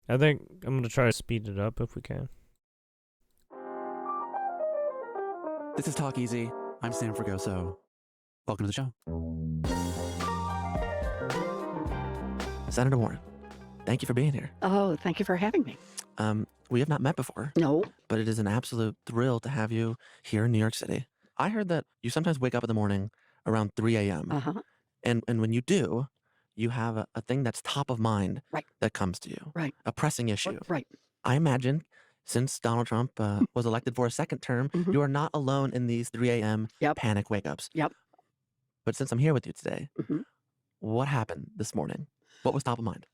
I think I'm gonna try to speed it up if we can. This is Talk Easy. I'm Sam Fragoso. Welcome to the show. Senator Warren, thank you for being here. Oh, thank you for having me. We have not met before, No. but it is an absolute thrill to have you here in New York City. I heard that you sometimes wake up in the morning around 3 a.m. Uh-huh. And when you do, you have a thing that's top of mind Right. that comes to you, Right. a pressing issue. Right. I imagine since Donald Trump was elected for a second term, Mhm. you are not alone in these 3 a.m. Yep. panic wake-ups. Yep. But since I'm here with you today, Mhm. what happened this morning? What was top of mind?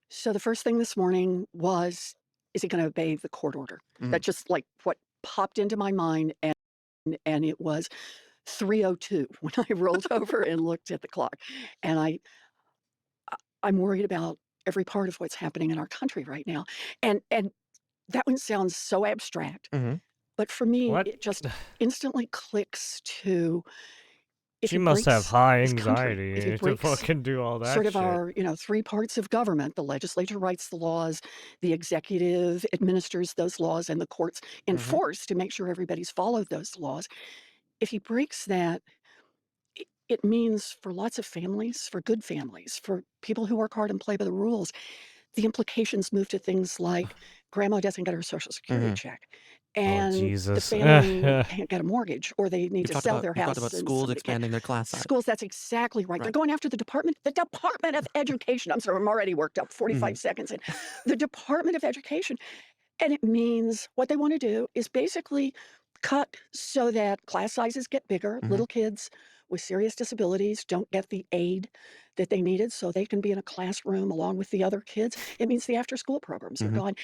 So the first thing this morning was, is he going to obey the court order? That just like what popped into my mind, and it was 3:02 when I rolled over and looked at the clock. And I'm worried about every part of what's happening in our country right now. And that one sounds so abstract, Mhm. but for me, What? it just instantly clicks to if She he must have breaks high his country, if he anxiety to breaks fucking do all that sort of shit. our, three parts of government. The legislature writes the laws, the executive administers those laws, and the courts enforce to make sure everybody's followed those laws. If he breaks that, it means for lots of families, for good families, for people who work hard and play by the rules, the implications move to things like grandma doesn't get her Social Security check, Oh, and the Jesus. family can't get a mortgage, or they need You've to talked sell about their you've house. talked about and schools somebody can't. expanding their class size. Schools, that's exactly right. They're Right. going after the Department of Education. I'm sorry, I'm already worked up, 45 seconds in. The Department of Education. And it means what they want to do is basically cut so that class sizes get bigger. Little kids with serious disabilities don't get the aid that they needed so they can be in a classroom along with the other kids. It means the after school programs are gone.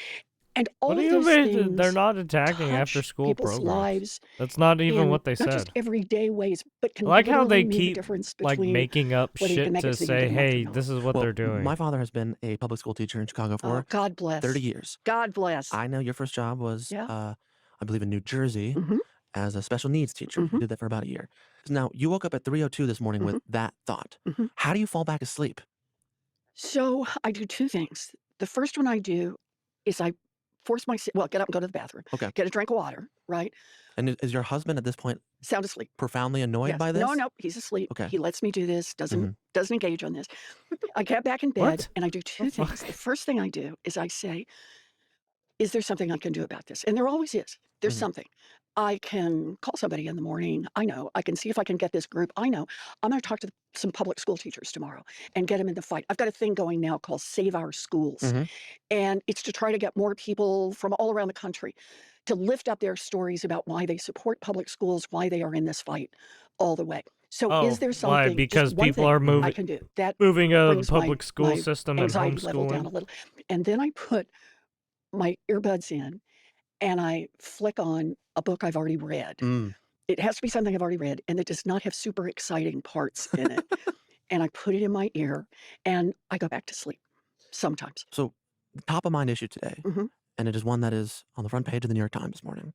And all What do of you those mean they're things not attacking touch after school people's programs? lives That's not even in what they not just said. everyday ways, but can I like how literally they mean the keep difference like between making up whether you can shit make it to so the end say, of the month or hey, not. this is what Well, they're doing. my father has been a public school teacher in Chicago Oh, for God bless. 30 years. God bless. I know your first job was, Yeah. I believe, in New Jersey Mhm. as a special needs teacher. You Mhm. did that for about a year. Now, you woke up at 3:02 this morning with that thought. Mhm. How do you fall back asleep? So I do two things. The first one I do is I force myself, get up and go to the bathroom, Okay. get a drink of water, right? And is your husband at this point Sound asleep. profoundly annoyed Yes. by this? No, he's asleep. Okay. He lets me do this, doesn't engage on this. I get back in bed What? and I do two things. The first thing I do is I say, is there something I can do about this? And there always is. There's something. I can call somebody in the morning. I know. I can see if I can get this group. I know. I'm going to talk to some public school teachers tomorrow and get them in the fight. I've got a thing going now called Save Our Schools. And it's to try to get more people from all around the country to lift up their stories about why they support public schools, why they are in this fight all the way. So is there Why? something, Because just one people thing are I can do that moving out of the brings public my school system and anxiety level down a homeschooling. little? And then I put my earbuds in and I flick on a book I've already read. It has to be something I've already read, and it does not have super exciting parts in it. And I put it in my ear, and I go back to sleep sometimes. So, the top of mind issue today, and it is one that is on the front page of the New York Times this morning,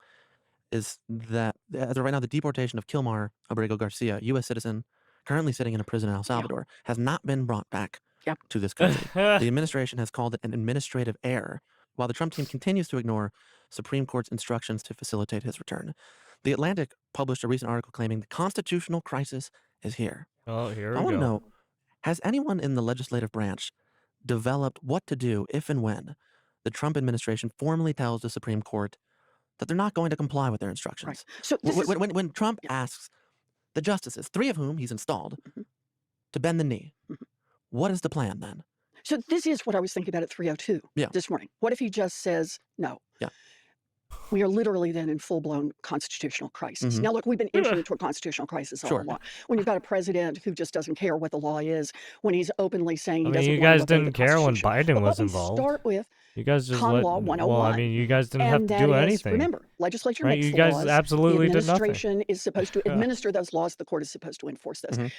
is that as of right now, the deportation of Kilmar Abrego Garcia, U.S. citizen, currently sitting in a prison in El Salvador, has not been brought back to this country. The administration has called it an administrative error, while the Trump team continues to ignore Supreme Court's instructions to facilitate his return. The Atlantic published a recent article claiming the constitutional crisis is here. Oh, here I we want to go. know, has anyone in the legislative branch developed what to do if and when the Trump administration formally tells the Supreme Court that they're not going to comply with their instructions? Right. So this is, When Trump asks the justices, 3 of whom he's installed, to bend the knee, what is the plan then? so this is what I was thinking about at 3:02 Yeah. this morning. What if he just says no? Yeah. We are literally then in full-blown constitutional crisis. Now, look, we've been entering into a constitutional crisis all Sure. along. When you've got a president who just doesn't care what the law is, when he's openly saying he I mean, doesn't you want guys to obey the didn't care when Constitution. Biden But was let me involved. start with You guys just Con let. Law Well, I 101. mean, you guys didn't have And to that do is, anything. remember, legislature Right? makes You the guys laws. absolutely The did nothing. administration is supposed to administer those laws. The court is supposed to enforce those.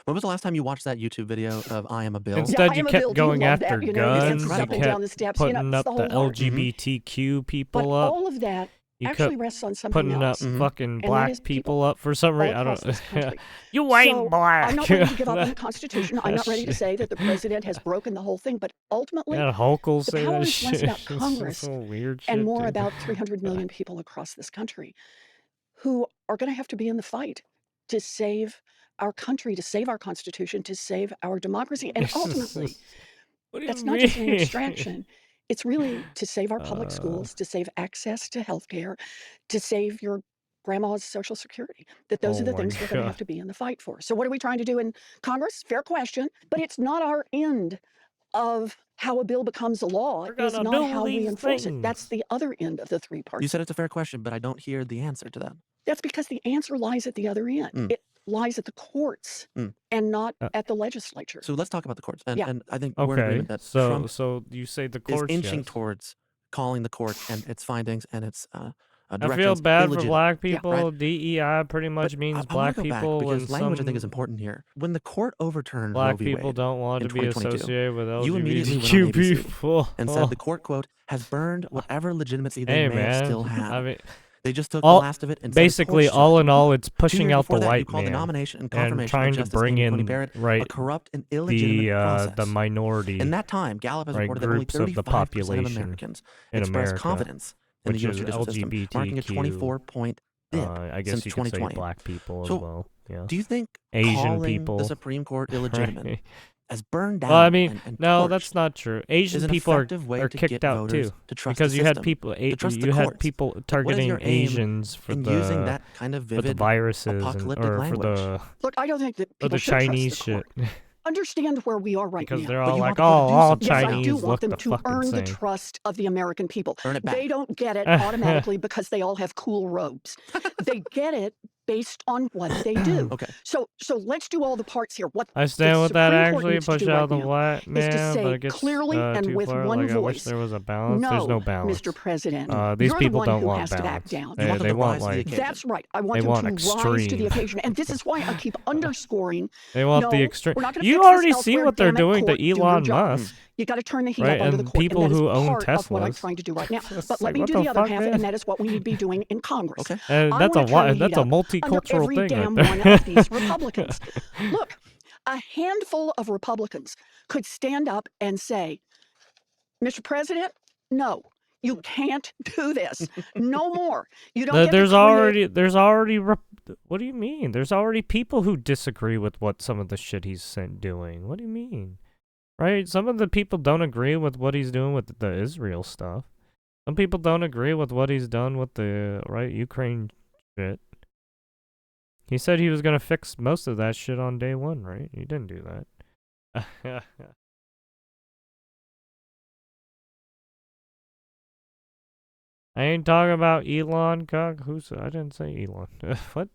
When was the last time you watched that YouTube video of I Am a Bill? Instead, I you am a kept bill. Do you going love after that? You guns. kept You stepping kept down the steps. putting It's up the the whole heart. LGBTQ But people up. all of that You actually rests on something putting up else. fucking And that black is people up for some all reason. I across don't. this country. You ain't So black. I'm not ready to give up on the Constitution. I'm not ready to Shit. say that the president has broken the whole thing, but ultimately, Yeah, Hulk will the say power that is less shit. about It's some Congress weird and shit, more dude. about 300 million people across this country who are going to have to be in the fight to save our country, to save our Constitution, to save our democracy. And ultimately, What do you that's not just an mean? abstraction. It's really to save our public schools, to save access to healthcare, to save your grandma's Social Security. That those Oh are the my things we're going to God. have to be in the fight for. So what are we trying to do in Congress? Fair question. But it's not our end of how a bill becomes a law, We're is gonna not do how we these enforce it. That's things. the other end of the three You parts. said it's a fair question, but I don't hear the answer to that. That's because the answer lies at the other end. Mm. It lies at the courts Mm. and not Uh, at the legislature. So let's talk about the courts. And, Yeah. and I think we're in Okay, agreement that so Trump you say the is courts, inching yes. towards calling the court and its findings and its I feel directions bad for illegitimate. black Yeah. people. Right. DEI pretty much But means I want black to go back people, because and language I think is some important here. When the court overturned Roe black v. people Wade don't want in to be 2022, associated with you immediately went on LGBTQ ABC people. and said the court, quote, has burned whatever legitimacy they Hey may have still man, had. I mean, They just took the all last of it and said its basically, porch all shut. in all, it's 2 pushing years out the before that, you white called the man nomination and and confirmation of trying to Justice bring Amy Coney in Barrett a right corrupt and illegitimate the process. minority, In that time, Gallup has right, reported that only groups of the 35% of population Americans in expressed America, confidence in the which U.S. is judicial system, marking a LGBTQ. 24-point dip I since guess you could say 2020. black people as So, well. Yeah, do you think Asian calling the people. Supreme Court illegitimate has burned down Well, I mean, and no, torched that's not true. is Asian an people effective way are to kicked get out voters too, to trust because the you had system, people to trust the you had courts? people What is targeting your aim Asians for in using the that kind of for the vivid viruses and apocalyptic or for language? the Look, I don't think that or people the should trust Chinese the shit. court. Understand where we are right Because now. they're But all you like, want the court to do all something Yes, I now. do Chinese want look them the to fucking earn the same. trust of the American people. Earn it back. They don't get it automatically because they all have cool robes. They get it based on what they do. Okay. So let's do all the parts here. What I the stand with that Supreme Court actually, needs to push do out right the now white is to man, but say it gets clearly and too with far. one Like I wish voice, there was a balance. There's no no, balance. Mr. President, These you're the people one don't who want has to balance. act down. You want them They to want rise to the like occasion. That's right. I want they them want to rise to the extreme. occasion. And this is why I keep underscoring, They want the no, extreme. we're not going to You fix already this see elsewhere. what they're Damn it, doing court, to do your Elon job. Musk, You got to turn the heat right? up onto the And court, people and that is who own part of what I'm Teslas. trying to do right now. It's But let like, me what do the the other fuck, half, and man? that is what we need to be doing in Congress. Okay. And I that's want to turn the heat that's a up under multicultural every thing damn right one there. of these Republicans. Look, a handful of Republicans could stand up and say, Mr. President, no, you can't do this. No more. You don't get to create. There's already what do you mean? There's already people who disagree with what some of the shit he's doing. What do you mean? Right? Some of the people don't agree with what he's doing with the Israel stuff. Some people don't agree with what he's done with the Ukraine shit. He said he was gonna fix most of that shit on day one, right? He didn't do that. I ain't talking about Elon Cock. I didn't say Elon. What?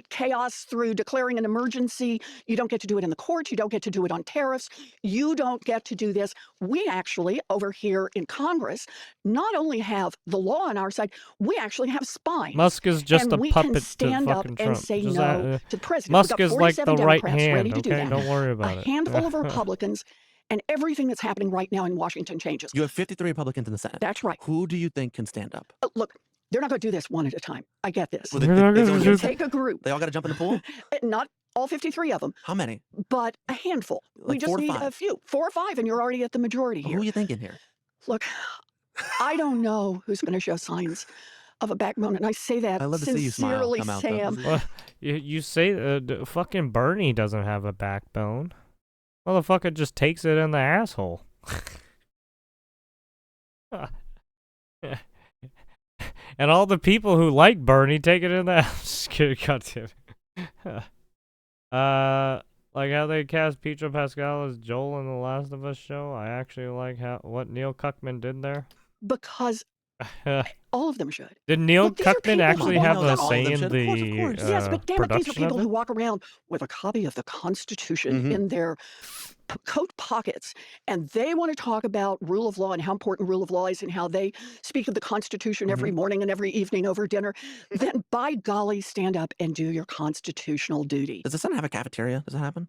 Chaos through declaring an emergency. You don't get to do it in the courts. You don't get to do it on tariffs. You don't get to do this. We actually, over here in Congress, not only have the law on our side, we actually have spines. Musk is just and a we puppet can to stand up fucking and Trump. say Just no to the president. Musk We've got is like 47 the right Democrats ready hand, to do okay? that. Don't worry A about it. handful of Republicans, and everything that's happening right now in Washington changes. You have 53 Republicans in the Senate. That's right. Who do you think can stand up? Look, they're not going to do this one at a time. I get this. Well, They're not they gonna go do You against it? take a group, They all got to jump in the pool? not all 53 of them, How many? but a handful. We Like just 4 to need 5? a few, 4 or 5, and you're already at the majority Who here. are you thinking here? Look, I don't know who's going to show signs of a backbone, and I say that I love to see you smile sincerely, come out, though. Sam. Well, you say fucking Bernie doesn't have a backbone. Motherfucker just takes it in the asshole. And all the people who like Bernie take it in the ass. Goddamn. Like how they cast Pedro Pascal as Joel in the Last of Us show. I actually like what Neil Cuckman did there. Because all of them should. Did Neil Look, these are Cuckman people actually who have walk a around- all of say them in should. the Of course. Yes, but damn it, these are production of people it? who walk around with a copy of the Constitution in their coat pockets, and they want to talk about rule of law and how important rule of law is and how they speak of the Constitution every morning and every evening over dinner. Then, by golly, stand up and do your constitutional duty. Does the Senate have a cafeteria? Does that happen?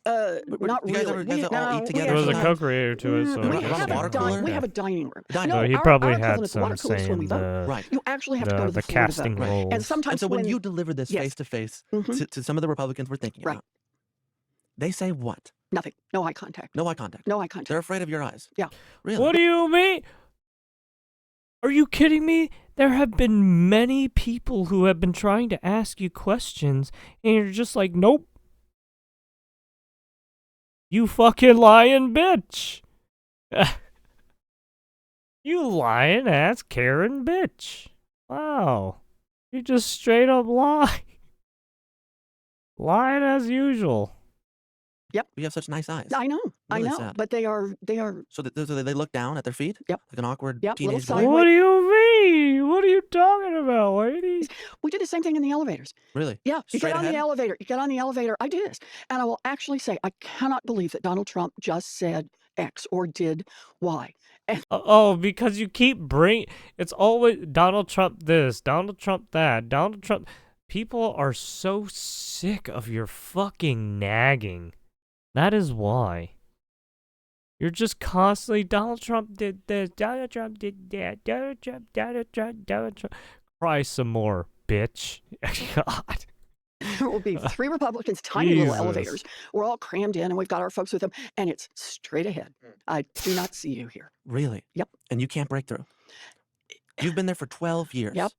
Not you guys really. ever guys all eat we together There was a sometimes? co-creator to it, so I we guess have a water cooler? we yeah. have a dining room. Dining No, So he our probably equivalent had is the water some cooler is when we say in vote. Right. You actually have to go to the floor to vote. casting Right. roles. And sometimes And so when you deliver this Yes. face to face Mhm. to some of the Republicans we're thinking Right. about, they say what? Nothing. No eye contact. No eye contact. No eye contact. They're afraid of your eyes. Yeah. Really? What do you mean? Are you kidding me? There have been many people who have been trying to ask you questions, and you're just like, nope. You fucking lying bitch. You lying ass Karen bitch. Wow. You just straight up lie. Lying as usual. We have such nice eyes. I know. I Really know. sad. But they are So they look down at their feet? Yep. Like an awkward Yep, little teenage boy? sideways. What do you mean? What are you talking about, lady? we do the same thing in the elevators. Really? Yeah, you Straight get on ahead? the elevator. You get on the elevator. I do this. And I will actually say, I cannot believe that Donald Trump just said X or did Y. Oh, because you keep it's always Donald Trump this, Donald Trump that, Donald Trump. People are so sick of your fucking nagging. That is why. You're just constantly, Donald Trump did this, Donald Trump did that, Donald Trump, Donald Trump, Donald Trump. Cry some more, bitch. God. There will be 3 Republicans, tiny little Jesus. elevators. We're all crammed in, and we've got our folks with them, and it's straight ahead. I do not see you here. Really? Yep. And you can't break through? You've been there for 12 years. Yep.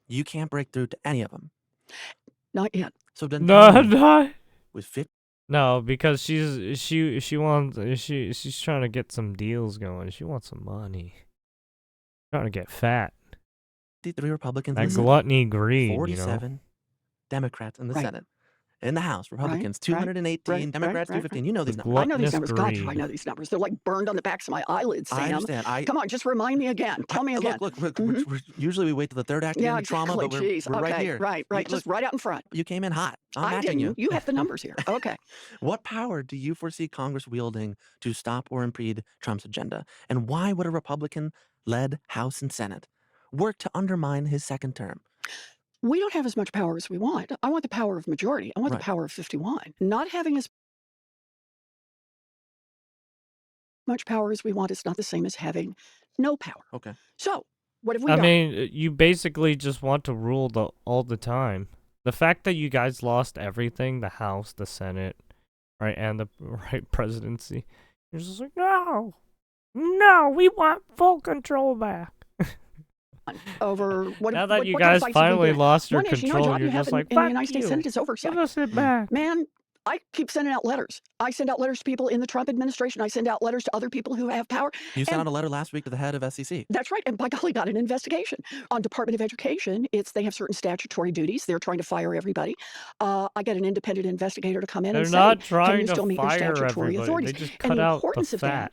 You can't break through to any of them. Not yet. So then No, tell me, no. with 50 No, because she wants she's trying to get some deals going. She wants some money. Trying to get fat. 53 Republicans That in the Senate, gluttony greed, 47 Democrats in the Right. Senate. In the House, Republicans right, 218, right, Democrats right, right. 215. You know these The numbers. I know these gluttonous numbers. God, do I greed. know these numbers. They're like burned on the backs of my eyelids, Sam. I understand. Come on, just remind me again. Tell me again. Look, Mhm. usually we wait till the third act to get Yeah, into trauma, exactly. but Jeez. we're okay. right here. Right. You- Just right out in front. You came in hot. I'm I matching didn't. you. You have the numbers here. Okay. What power do you foresee Congress wielding to stop or impede Trump's agenda? And why would a Republican-led House and Senate work to undermine his second term? We don't have as much power as we want. I want the power of majority. I want Right. the power of 51. Not having as much power as we want is not the same as having no power. Okay. So, what have we I done? mean, you basically just want to rule all the time. The fact that you guys lost everything, the House, the Senate, right, and the right presidency, you're just like, no, we want full control back. Over what? Now that what, you what kind guys of fights have we finally been in? lost your One is, control, job you're you have just like, in the fuck United States you. Senate is oversight. Give us it back. Man, I keep sending out letters. I send out letters to people in the Trump administration. I send out letters to other people who have power. You sent And- out a letter last week to the head of SEC. That's right. And by golly, got an investigation on Department of Education. They have certain statutory duties. They're trying to fire everybody. I get an independent investigator to come in They're and say, not can trying you to still meet your fire statutory everybody. authorities? They just And cut the out the importance of fat. that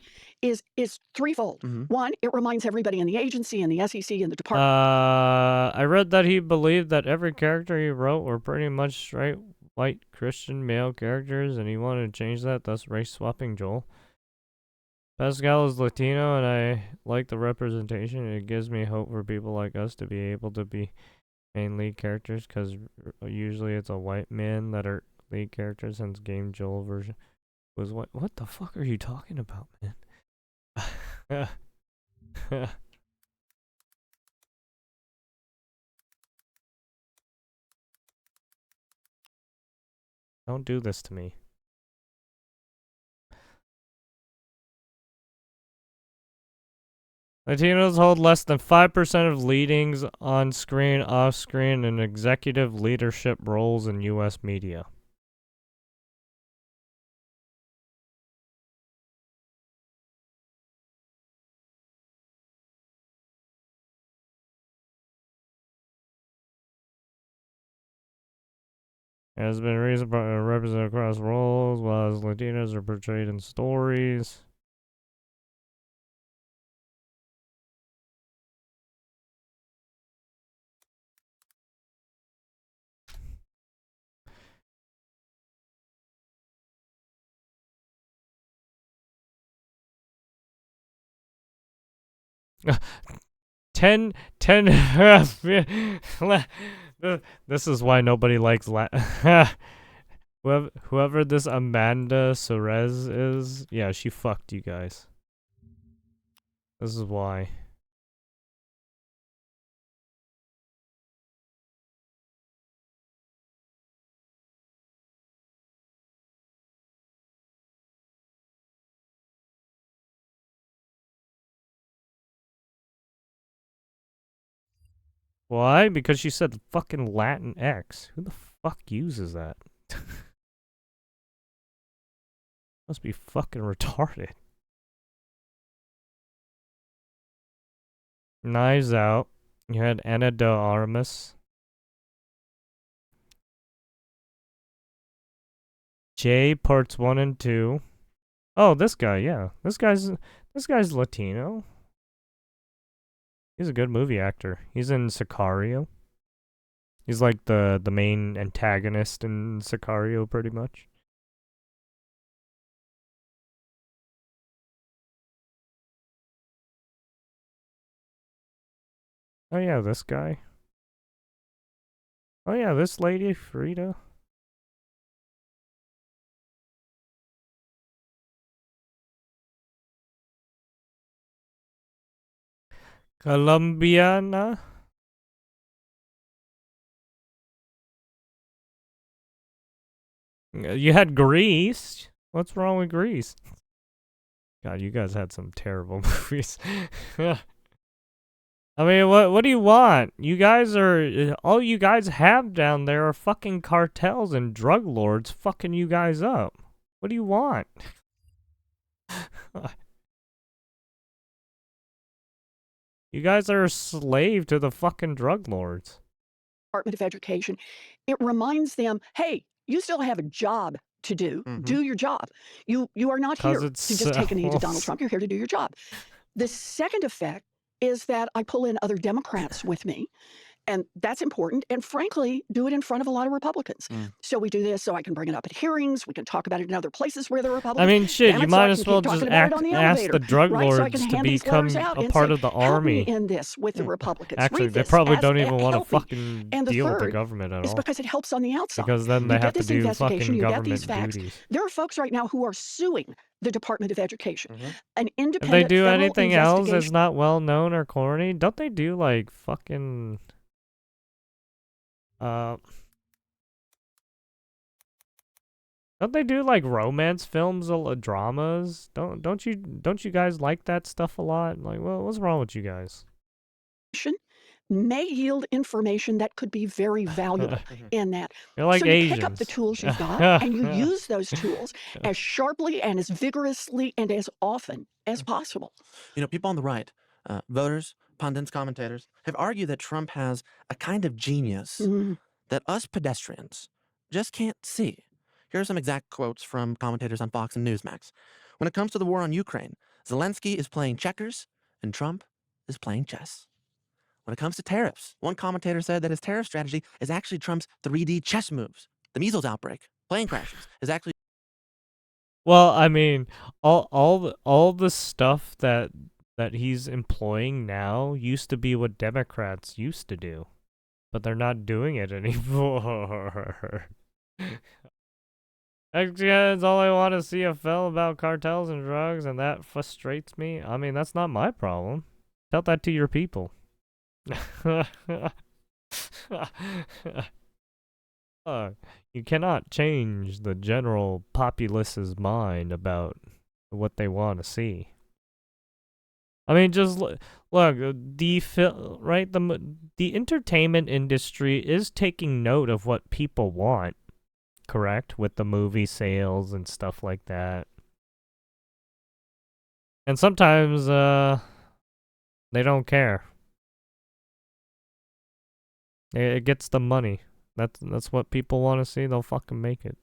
is threefold. Mhm. One, it reminds everybody in the agency and the SEC and the department. I read that he believed that every character he wrote were pretty much straight white Christian male characters, and he wanted to change that, thus race swapping Joel. Pascal is Latino, and I like the representation. It gives me hope for people like us to be able to be main lead characters, because usually it's a white man that are lead characters, since Game Joel version was white. What the fuck are you talking about, man? Don't do this to me. Latinos hold less than 5% of leadings on screen, off screen, and executive leadership roles in U.S. media. It has been represented across roles, while as Latinos are portrayed in stories. Ten. This is why nobody likes Whoever this Amanda Cerez is, yeah, she fucked you guys. This is why. Why? Because she said fucking Latin X. Who the fuck uses that? Must be fucking retarded. Knives Out. You had Anna de Armas. J parts 1 and 2. Oh, this guy, yeah. This guy's Latino. He's a good movie actor. He's in Sicario. He's like the main antagonist in Sicario pretty much. Oh yeah, this guy. Oh yeah, this lady, Frida. Colombiana. You had Grease. What's wrong with Grease? God, you guys had some terrible movies. I mean, what do you want? You guys are all you guys have down there are fucking cartels and drug lords fucking you guys up. What do you want? You guys are a slave to the fucking drug lords. Department of Education, it reminds them, hey, you still have a job to do. Do your job. You are not here to just take a knee to Donald Trump. You're here to do your job. The second effect is that I pull in other Democrats with me. And that's important. And frankly, do it in front of a lot of Republicans. So we do this so I can bring it up at hearings. We can talk about it in other places where there are Republicans. I mean, shit, Damn you it, so might I as can well keep just talking about it on the ask elevator, the drug right? So I lords can to hand these become letters out a and part say, of the help army. me in this with the Republicans. Actually, Read they this probably as don't even want to help me. fucking And the deal with the third government at is all. because it helps on the outside. Because then You they get have to this do investigation, fucking you get these government facts. duties. There are folks right now who are suing the Department of Education. An If they independent do federal anything else that's investigation. not well known or corny, don't they do like fucking don't they do like romance films or dramas? Don't you guys like that stuff a lot? Like, well, what's wrong with you guys? May yield information that could be very valuable in that. You're like so you Asians. pick up the tools you've got and you use those tools as sharply and as vigorously and as often as possible. You know, people on the right, voters, pundits, commentators, have argued that Trump has a kind of genius that us pedestrians just can't see. Here are some exact quotes from commentators on Fox and Newsmax. When it comes to the war on Ukraine, Zelensky is playing checkers and Trump is playing chess. When it comes to tariffs, one commentator said that his tariff strategy is actually Trump's 3D chess moves. The measles outbreak, plane crashes, is actually. Well, I mean, all the stuff that he's employing now used to be what Democrats used to do, but they're not doing it anymore. That's all I want to see a film about cartels and drugs, and that frustrates me. I mean, that's not my problem. Tell that to your people. You cannot change the general populace's mind about what they want to see. I mean, just look, the entertainment industry is taking note of what people want, correct? With the movie sales and stuff like that. And sometimes, they don't care. It gets the money. That's what people want to see. They'll fucking make it.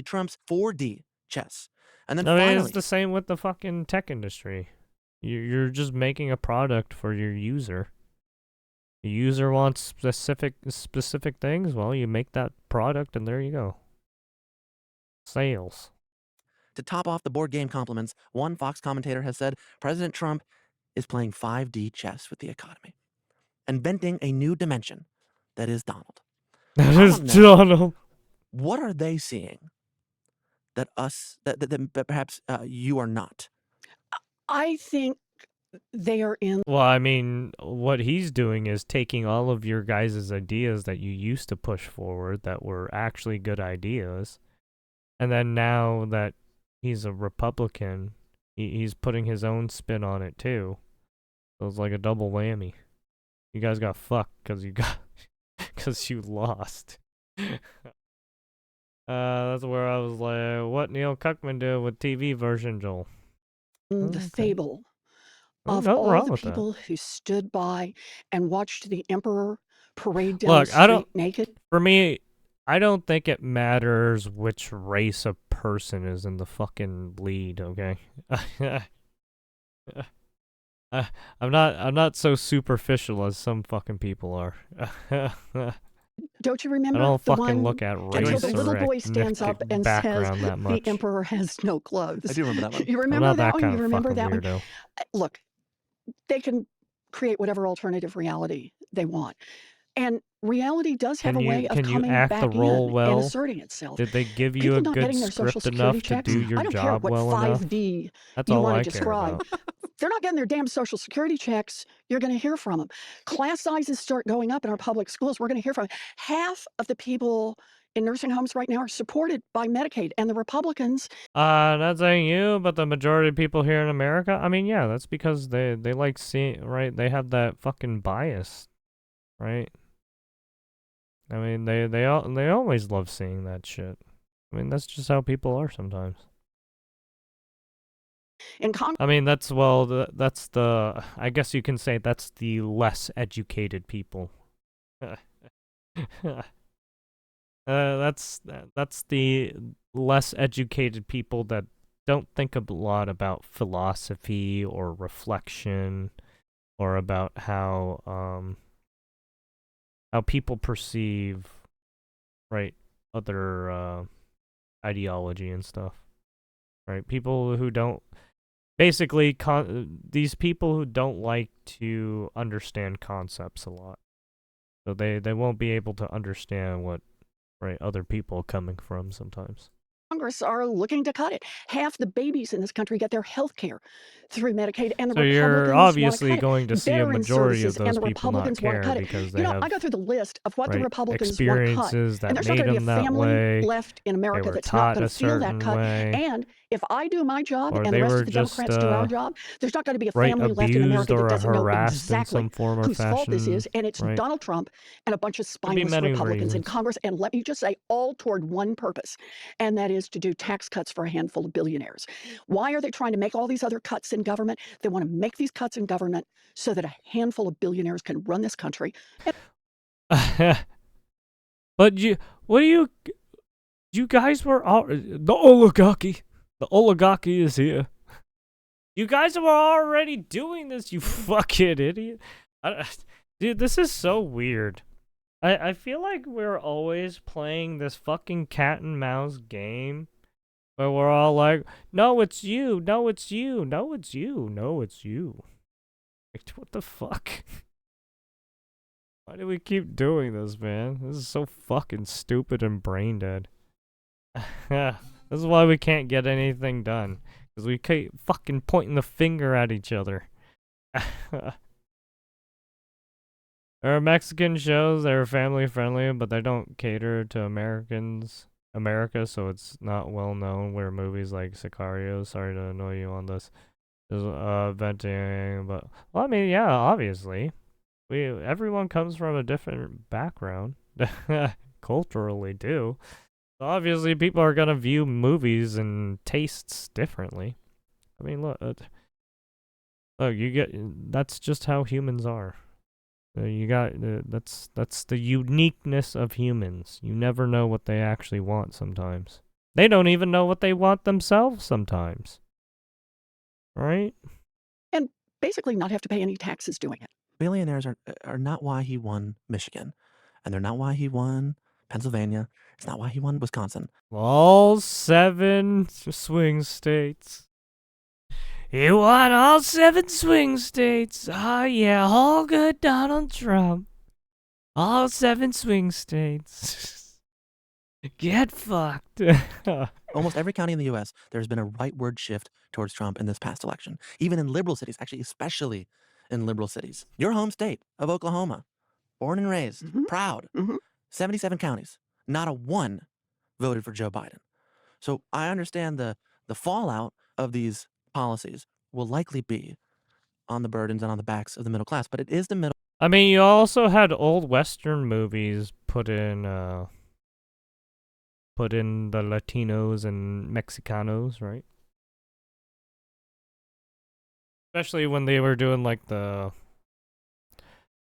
Trump's 4D chess. And then I mean, finally, it's the same with the fucking tech industry. You're just making a product for your user. The user wants specific things. Well, you make that product, and there you go. Sales. to top off the board game compliments, one Fox commentator has said President Trump is playing 5D chess with the economy, inventing a new dimension that is Donald. That is Donald. What are they seeing that perhaps you are not? I think they are in. Well, I mean, what he's doing is taking all of your guys' ideas that you used to push forward that were actually good ideas, and then now that he's a Republican, he's putting his own spin on it too. So it's like a double whammy. You guys got fucked because you lost. That's where I was like, what Neil Cuckman did with TV version, Joel? The okay. fable There's of nothing all wrong the with that. people who stood by and watched the emperor parade down Look, the street naked. For me, I don't think it matters which race a person is in the fucking lead, okay? I'm not so superficial as some fucking people are. Don't you I remember don't the fucking one look at until race the little or boy stands up ethnic and says background that much. the emperor has no clothes? I do remember that one. You I'm remember not that that one? kind You of remember fucking that one? weirdo. Look, they can create whatever alternative reality they want. And reality does have a way of Can you coming act the back role in well? and asserting itself. Did they give you People a not good getting their social script security enough to checks. do your I don't care job what well enough? 5D That's you all want I to care describe. about. They're not getting their damn social security checks. You're going to hear from them. Class sizes start going up in our public schools. We're going to hear from them. Half of the people in nursing homes right now are supported by Medicaid, and the Republicans. Not saying you, but the majority of people here in America. I mean, yeah, that's because they like seeing, right? They have that fucking bias, right? I mean, they always love seeing that shit. I mean, that's just how people are sometimes. In Congress, I mean, that's I guess you can say that's the less educated people. That's the less educated people that don't think a lot about philosophy or reflection or about how people perceive, right, other ideology and stuff. Right? People who don't basically these people who don't like to understand concepts a lot. So they won't be able to understand what other people are coming from sometimes. are looking to cut it. Half the babies in this country get their health care through Medicaid, and the So you're Republicans obviously want to cut going to it. see a Veteran majority of services, and those the people not Republicans want to care cut it. because they You know, have I go through the list of what the Republicans want cut, experiences that and there's not made going to be them a that family way. left in They America were that's not taught going a to feel that certain cut. way, And if I do my job or and they the rest were of the just Democrats do our job, there's not going to be a right family left in abused America that or doesn't know harassed in exactly some form or whose fault this fashion. is, and it's Right? Donald Trump and a bunch of Could be spineless many Republicans in reasons. Congress. And let me just say, all toward one purpose, and that is to do tax cuts for a handful of billionaires. Why are they trying to make all these other cuts in government? They want to make these cuts in government so that a handful of billionaires can run this country. But you guys were all the oligarchy. The oligarchy is here. You guys were already doing this, you fucking idiot. Dude, this is so weird. I feel like we're always playing this fucking cat and mouse game where we're all like, no, it's you, no, it's you, no, it's you, no, it's you. Like, what the fuck? Why do we keep doing this, man? This is so fucking stupid and brain dead. This is why we can't get anything done. Because we keep fucking pointing the finger at each other. There are Mexican shows that are family friendly, but they don't cater to America, so it's not well known. Where movies like Sicario, sorry to annoy you on this, is venting, but well, I mean, yeah, obviously, everyone comes from a different background, culturally too. So obviously, people are gonna view movies and tastes differently. I mean, look, that's just how humans are. You got that's the uniqueness of humans. You never know what they actually want sometimes. They don't even know what they want themselves sometimes. Right? And basically not have to pay any taxes doing it. Billionaires are not why he won Michigan, and they're not why he won Pennsylvania. It's not why he won Wisconsin. All 7 swing states. He won all 7 swing states. Oh yeah, all good Donald Trump. All 7 swing states. Get fucked. Almost every county in the U.S., there's been a rightward shift towards Trump in this past election. Even in liberal cities, actually, especially in liberal cities. Your home state of Oklahoma, born and raised, proud, 77 counties, not a one voted for Joe Biden. So I understand the fallout of these policies will likely be on the burdens and on the backs of the middle class, but it is the middle. I mean, you also had old Western movies put in the Latinos and Mexicanos, right? Especially when they were doing like the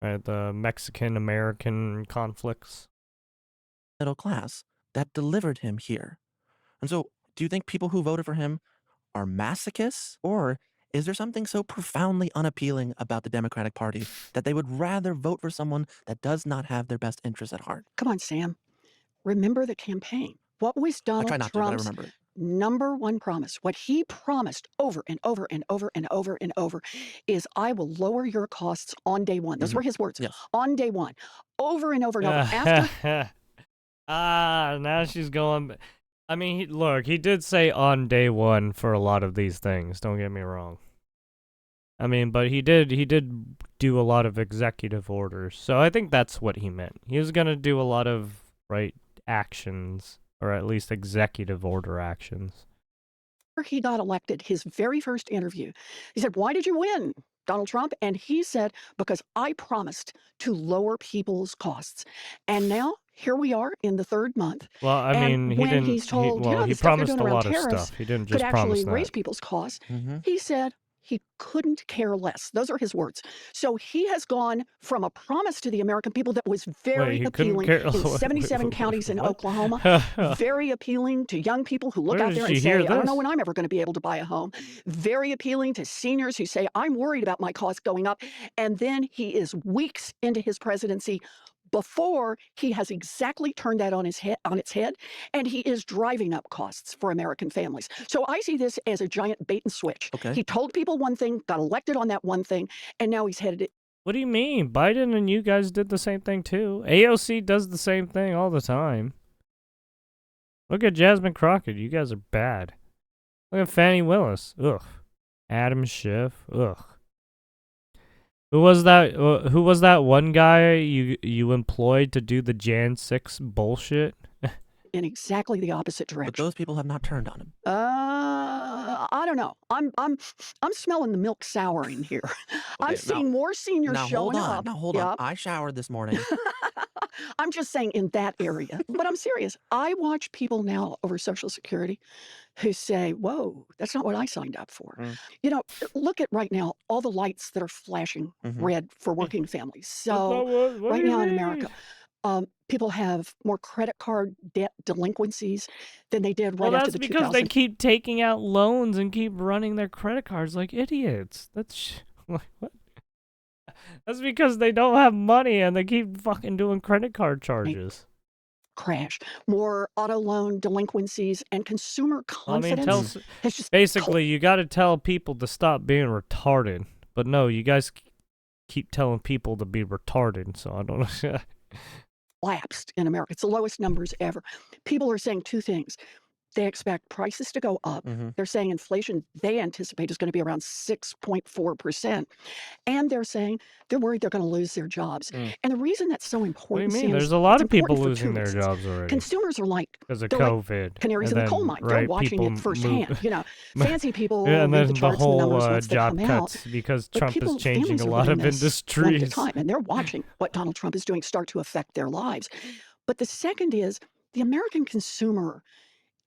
Mexican-American conflicts. Middle class that delivered him here. And so, do you think people who voted for him are masochists? Or is there something so profoundly unappealing about the Democratic Party that they would rather vote for someone that does not have their best interests at heart? Come on, Sam. Remember the campaign. What was I try Donald not to, but I Trump's remember it. number one promise? What he promised over and over and over and over and over is, I will lower your costs on day one. Those were his words. Yes. On day one. Over and over and over. After now she's going. I mean, look, he did say on day one for a lot of these things. Don't get me wrong. I mean, but he did do a lot of executive orders. So I think that's what he meant. He was gonna do a lot of actions, or at least executive order actions. he got elected, his very first interview, he said, "Why did you win, Donald Trump?" And he said, "Because I promised to lower people's costs." And now here we are in the third month. Well, I And mean, he when didn't. he's told, you know, He the stuff you're promised doing a around lot of tariffs stuff. He didn't could just promise actually raise that. people's costs, he said he couldn't care less. Those are his words. So he has gone from a promise to the American people that was very Wait, he couldn't appealing care. in 77 counties in What? Oklahoma, very appealing to young people who look Where out did there she and hear say, "I don't know this? when I'm ever going to be able to buy a home." Very appealing to seniors who say, "I'm worried about my costs going up." And then he is weeks into his presidency before he has exactly turned that on its head, and he is driving up costs for American families. So I see this as a giant bait and switch. Okay. He told people one thing, got elected on that one thing, and now he's headed it. What do you mean? Biden and you guys did the same thing too. AOC does the same thing all the time. Look at Jasmine Crockett. You guys are bad. Look at Fannie Willis. Ugh. Adam Schiff. Ugh. Who was that? Who was that one guy you employed to do the Jan 6 bullshit? in exactly the opposite But direction. those people have not turned on him. I don't know. I'm smelling the milk souring here. I'm Okay, seeing more seniors Now hold showing on. up. Now hold on. Yep. I showered this morning. I'm just saying in that area. But I'm serious. I watch people now over Social Security who say, "Whoa, that's not what I signed up for." Mm. You know, look at right now all the lights that are flashing red for working families. So What right do you now in mean? America, people have more credit card debt delinquencies than they did Well, right after that's the because they 2000. keep taking out loans and keep running their credit cards like idiots. That's what? That's because they don't have money and they keep fucking doing credit card charges. Crash, more auto loan delinquencies, and consumer I mean, confidence has just basically, you got to tell people to stop being retarded. But no, you guys keep telling people to be retarded, so I don't know. collapsed in America. It's the lowest numbers ever. People are saying two things. They expect prices to go up. They're saying inflation they anticipate is going to be around 6.4%. And they're saying they're worried they're going to lose their jobs. And the reason that's so What do you important, mean? Sam, There's is a lot it's of people important for losing two their reasons. jobs already Consumers are like because of they're like COVID. canaries and in the coal then, mine. They're right, watching people it firsthand. You know, fancy people Yeah, and read then the the charts and the whole numbers once they job come out. cuts because But Trump is people, changing families a are lot living of this one at a industries. time, and they're watching what Donald Trump is doing start to affect their lives. But the second is the American consumer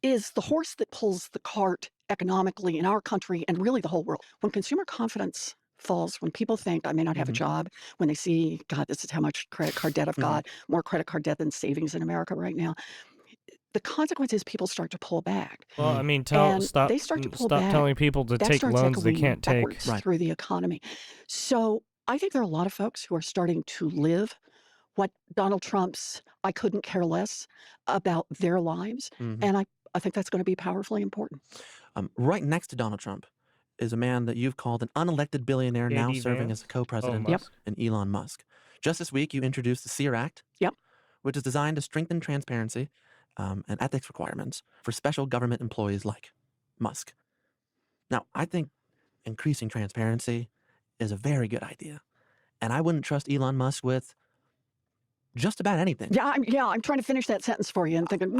is the horse that pulls the cart economically in our country and really the whole world. When consumer confidence falls, when people think I may not have a job, when they see, God, this is how much credit card debt I've got, more credit card debt than savings in America right now, the consequence is people start to pull back. Well, I mean, And stop they start to pull stop back. telling people to That take starts loans they echoing can't take. backwards Right. through the economy. So I think there are a lot of folks who are starting to live what Donald Trump's "I couldn't care less" about their lives. And I think that's going to be powerfully important. Right next to Donald Trump is a man that you've called an unelected billionaire now J.D. serving Vance? as a co-president, Oh, Musk. and Elon Musk. Just this week, you introduced the SEER Act, Yep. which is designed to strengthen transparency and ethics requirements for special government employees like Musk. Now, I think increasing transparency is a very good idea. And I wouldn't trust Elon Musk with just about anything. Yeah, I'm trying to finish that sentence for you and thinking,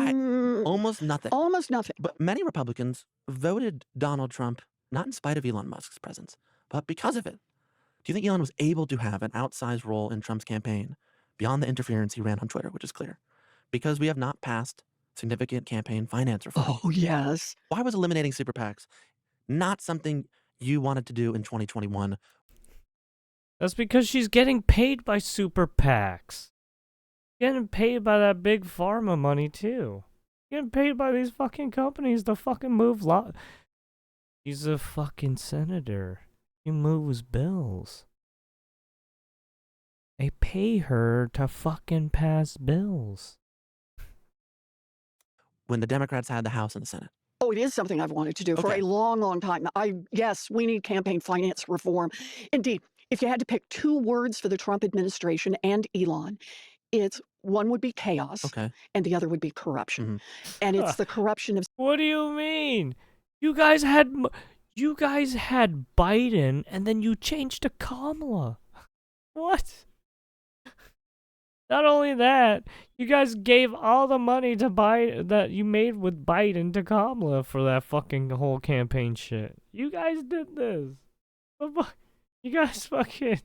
Almost nothing. almost nothing. But many Republicans voted Donald Trump not in spite of Elon Musk's presence, but because of it. Do you think Elon was able to have an outsized role in Trump's campaign beyond the interference he ran on Twitter, which is clear? Because we have not passed significant campaign finance reform. Oh, yes. Why was eliminating super PACs not something you wanted to do in 2021? That's because she's getting paid by super PACs. Getting paid by that big pharma money, too. Getting paid by these fucking companies to fucking move law. He's a fucking senator. He moves bills. They pay her to fucking pass bills. When the Democrats had the House and the Senate. Oh, it is something I've wanted to do for a long, long time. Yes, we need campaign finance reform. Indeed, if you had to pick 2 words for the Trump administration and Elon, one would be chaos, and the other would be corruption. And it's the corruption of... What do you mean? You guys had Biden, and then you changed to Kamala. What? Not only that, you guys gave all the money to that you made with Biden to Kamala for that fucking whole campaign shit. You guys did this. You guys fucking...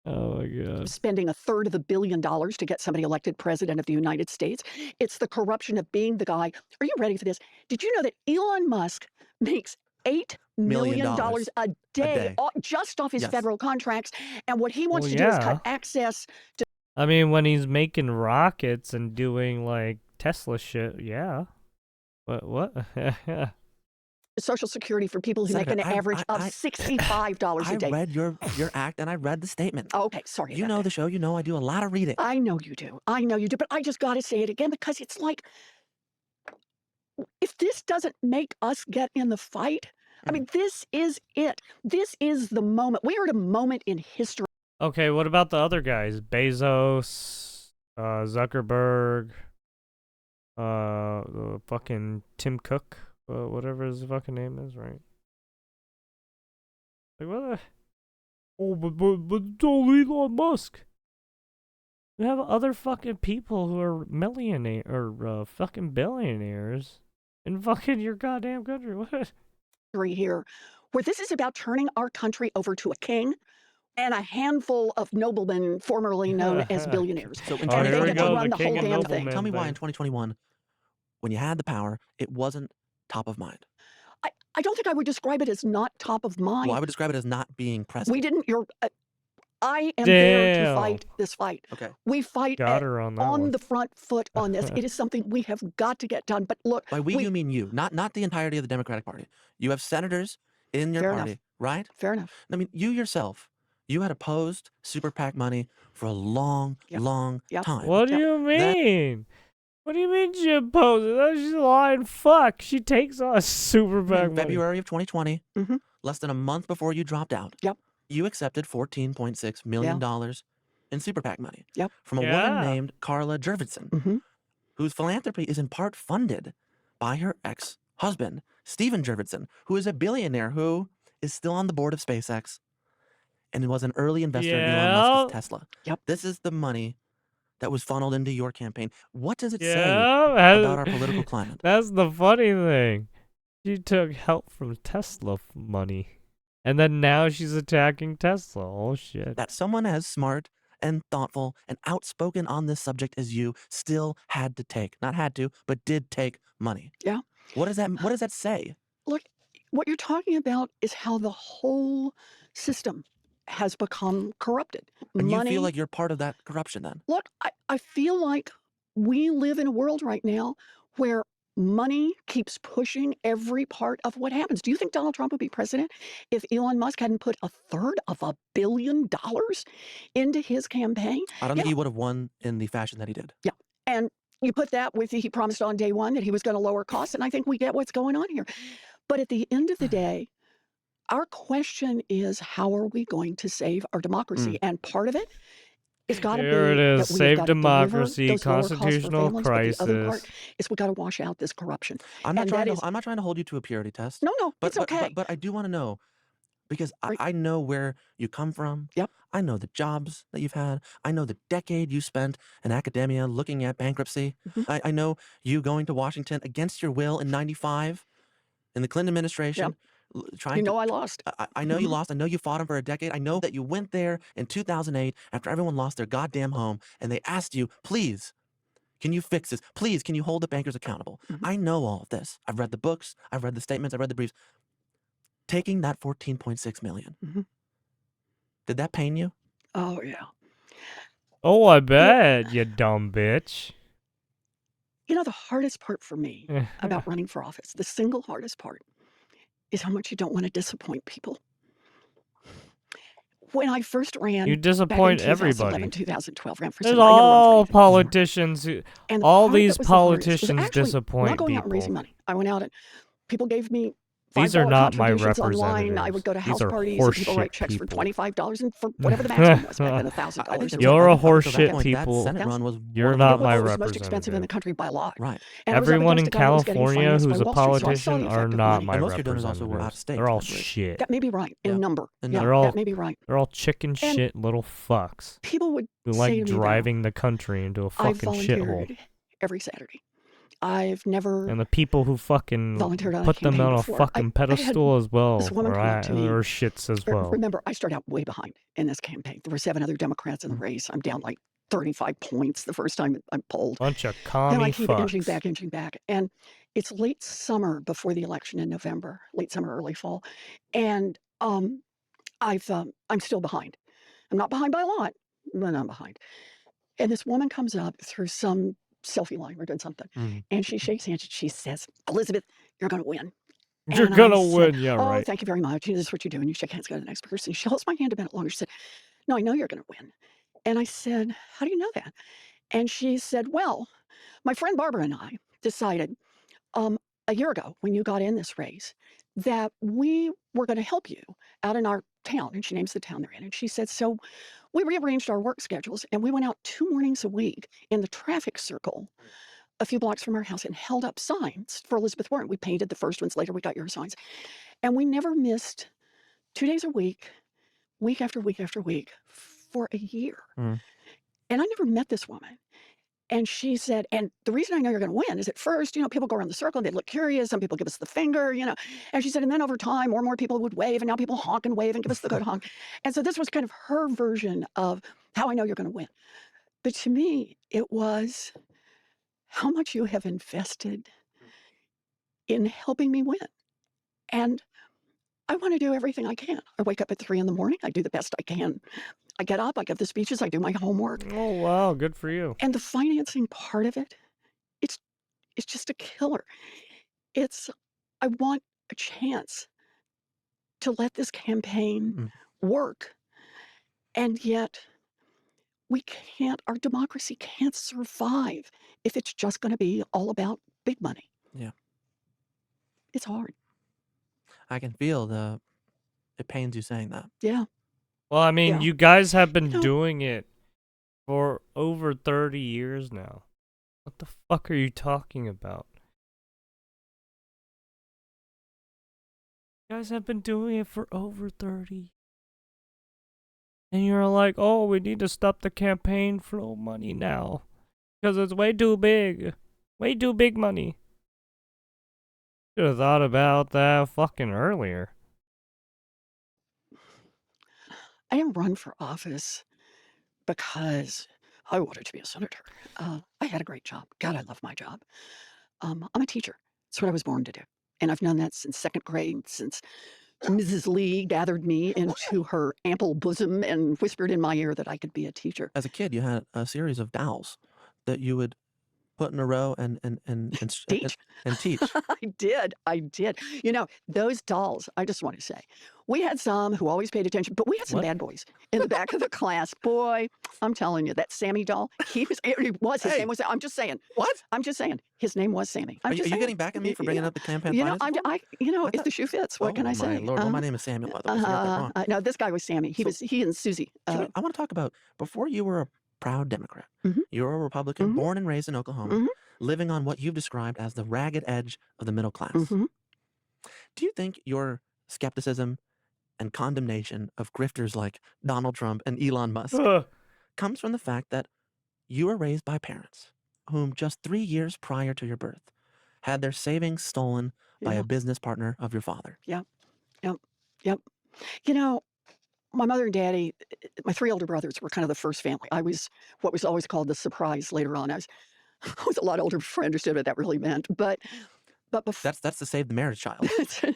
Oh my God. Spending $1/3 of $1 billion to get somebody elected president of the United States. It's the corruption of being the guy. Are you ready for this? Did you know that Elon Musk makes $8 million a day just off his federal contracts? And what he wants to do is cut access to... I mean, when he's making rockets and doing like Tesla shit, yeah. What? Social Security for people who make an average of $65 a day. I read your act and I read the statement. Okay, sorry. You know the show. You know I do a lot of reading. I know you do. But I just got to say it again because it's like, if this doesn't make us get in the fight, I mean, this is it. This is the moment. We are at a moment in history. Okay, what about the other guys? Bezos, Zuckerberg, fucking Tim Cook. Whatever his fucking name is, right? Like, what the... Oh, but it's all Elon Musk. We have other fucking people who are millionaires, or fucking billionaires in fucking your goddamn country. What? Here, where this is about turning our country over to a king and a handful of noblemen formerly known as billionaires. So and they get to run the whole damn thing. Tell me why in 2021, when you had the power, it wasn't top of mind. I don't think I would describe it as not top of mind. Well, I would describe it as not being present. We didn't. I am there to fight this fight. Okay. We fight on the front foot on this. It is something we have got to get done. But look, by we you mean you, not the entirety of the Democratic Party. You have senators in your party, right? Fair enough. I mean, you yourself, you had opposed super PAC money for a long time. What do you mean? What do you mean she opposed it? She's lying. Fuck. She takes us super PAC money. February of 2020, less than a month before you dropped out. Yep. You accepted $14.6 million in super PAC money from a Yeah. woman named Carla Jurvetson, whose philanthropy is in part funded by her ex-husband, Steven Jurvetson, who is a billionaire who is still on the board of SpaceX and was an early investor in Elon Musk's Tesla. Yep. This is the money that was funneled into your campaign. What does it say about our political climate? That's the funny thing. She took help from Tesla money. And then now she's attacking Tesla. Oh, shit. That someone as smart and thoughtful and outspoken on this subject as you still had to take, not had to, but did take money. Yeah. What does that say? Look, what you're talking about is how the whole system has become corrupted. And you feel like you're part of that corruption then? Look, I feel like we live in a world right now where money keeps pushing every part of what happens. Do you think Donald Trump would be president if Elon Musk hadn't put $1/3 of $1 billion into his campaign? I don't think he would have won in the fashion that he did. Yeah. And you put that with he promised on day one that he was going to lower costs, and I think we get what's going on here. But at the end of the day, our question is, how are we going to save our democracy? And part of it it's got to Here it be that is. we have Save got to deliver democracy, those lower costs for constitutional families. But the other part crisis. is we got to wash out this corruption. I'm not And trying that to. is I'm not trying to hold you to a purity test. no, it's okay. But I do want to know because Right. I know where you come from. Yep. I know the jobs that you've had. I know the decade you spent in academia looking at bankruptcy. Mhm. I know you going to Washington against your will in '95 in the Clinton administration. Trying You to. know I lost. I know you Mhm. lost. I know you fought him for a decade. I know that you went there in 2008 after everyone lost their goddamn home and they asked you, please, can you fix this? Please, can you hold the bankers accountable? Mhm. I know all of this. I've read the books. I've read the statements. I've read the briefs. Taking that 14.6 million, Mhm. did that pain you? Oh, yeah. Oh, I bet, you dumb bitch. You know, the hardest part for me about running for office, the single hardest part, is how much you don't want to disappoint people. When I first ran You back in disappoint 2011, everybody. 2012, ran for There's Senate, I never run for all anything. politicians. And the All part these that was the hardest was politicians actually not disappoint going out and raising people. money. I went out and people gave me These are $5 not my contributions online. I representatives. would go to These house are parties and people horseshit write checks for people. $25 and for whatever the maximum was back then, $1,000. You're a up until that horseshit point, that people. Senate run was You're one of not the my It was the most expensive in the representative. country by a lot. Right. And it was up Everyone against in a guy who was getting California financed who's by a Wall Street, so I saw politician the are effect of not money. my And most of your donors also were out of representatives. state, They're all I believe. shit. That may be right in Yeah. number. In Yeah, They're all that may be right. they're all chicken And shit little fucks people would who say like to me, though, driving the country into a I've fucking shithole. volunteered every Saturday. I've never And the people who fucking volunteered on a put them campaign on a before. fucking I had pedestal as well, this woman or, come up to me. or shits as well. Remember, I started out way behind in this campaign. There were 7 other Democrats in the race. I'm down like 35 points the first time I polled. Bunch of Then commie I keep inching fucks. back. And it's late summer before the election in November, late summer, early fall. And I'm still behind. I'm not behind by a lot, but I'm behind. And this woman comes up through some selfie line. We're doing something. And she shakes hands and she says, Elizabeth, you're going to win. You're And gonna I said, win, yeah, oh, right. thank you very much. This is what you do. And you shake hands, go to the next person. She holds my hand a minute longer. She said, no, I know you're going to win. And I said, how do you know that? And she said, well, my friend Barbara and I decided a year ago when you got in this race that we were going to help you out in our town. And she names the town they're in. And she said, so we rearranged our work schedules and we went out 2 mornings a week in the traffic circle a few blocks from our house and held up signs for Elizabeth Warren. We painted the first ones. Later, we got your signs. And we never missed 2 days a week, week after week after week for a year. And I never met this woman. And she said, and the reason I know you're going to win is at first, people go around the circle and they look curious. Some people give us the finger, And she said, and then over time, more and more people would wave, and now people honk and wave and give us the good honk. And so this was kind of her version of how I know you're going to win. But to me, it was how much you have invested in helping me win. And I want to do everything I can. I wake up at 3 a.m. I do the best I can. I get up, I give the speeches, I do my homework. Oh, wow, good for you. And the financing part of it, it's just a killer. I want a chance to let this campaign work. And yet our democracy can't survive if it's just going to be all about big money. Yeah. It's hard. I can feel it pains you saying that. Yeah. Well, I mean, Yeah. you guys have been doing it for over 30 years now. What the fuck are you talking about? You guys have been doing it for over 30. And you're like, oh, we need to stop the campaign flow money now. Because it's way too big. Way too big money. Should have thought about that fucking earlier. I didn't run for office because I wanted to be a senator. I had a great job. God, I love my job. I'm a teacher. It's what I was born to do. And I've done that since 2nd grade, since Mrs. Lee gathered me into her ample bosom and whispered in my ear that I could be a teacher. As a kid, you had a series of dolls that you would put in a row and Teach. teach. I did. Those dolls, I just want to say, We had some who always paid attention, but we had some What? bad boys in the back of the class. Boy, I'm telling you, that Sammy doll, his Hey. name was, I'm just saying, What? his name was Sammy. Are I'm you just saying. getting back at me for bringing Yeah. up the campaign You know, finance report? I if thought- the shoe fits, what can I say? my lord. Well, my name is Samuel, by the way, so you got that wrong. No, this guy was Sammy. He and Susie. Julie, I want to talk about, before you were a proud Democrat, Mhm. you were a Republican, Mhm. born and raised in Oklahoma, Mhm. living on what you've described as the ragged edge of the middle class. Mhm. Do you think your skepticism and condemnation of grifters like Donald Trump and Elon Musk Ugh. comes from the fact that you were raised by parents whom just 3 years prior to your birth had their savings stolen by Yeah. a business partner of your father? Yep. Yep. You know, my mother and daddy, my 3 older brothers were kind of the first family. I was what was always called the surprise later on. I was a lot older before I understood what that really meant. But before, That's to save the marriage child.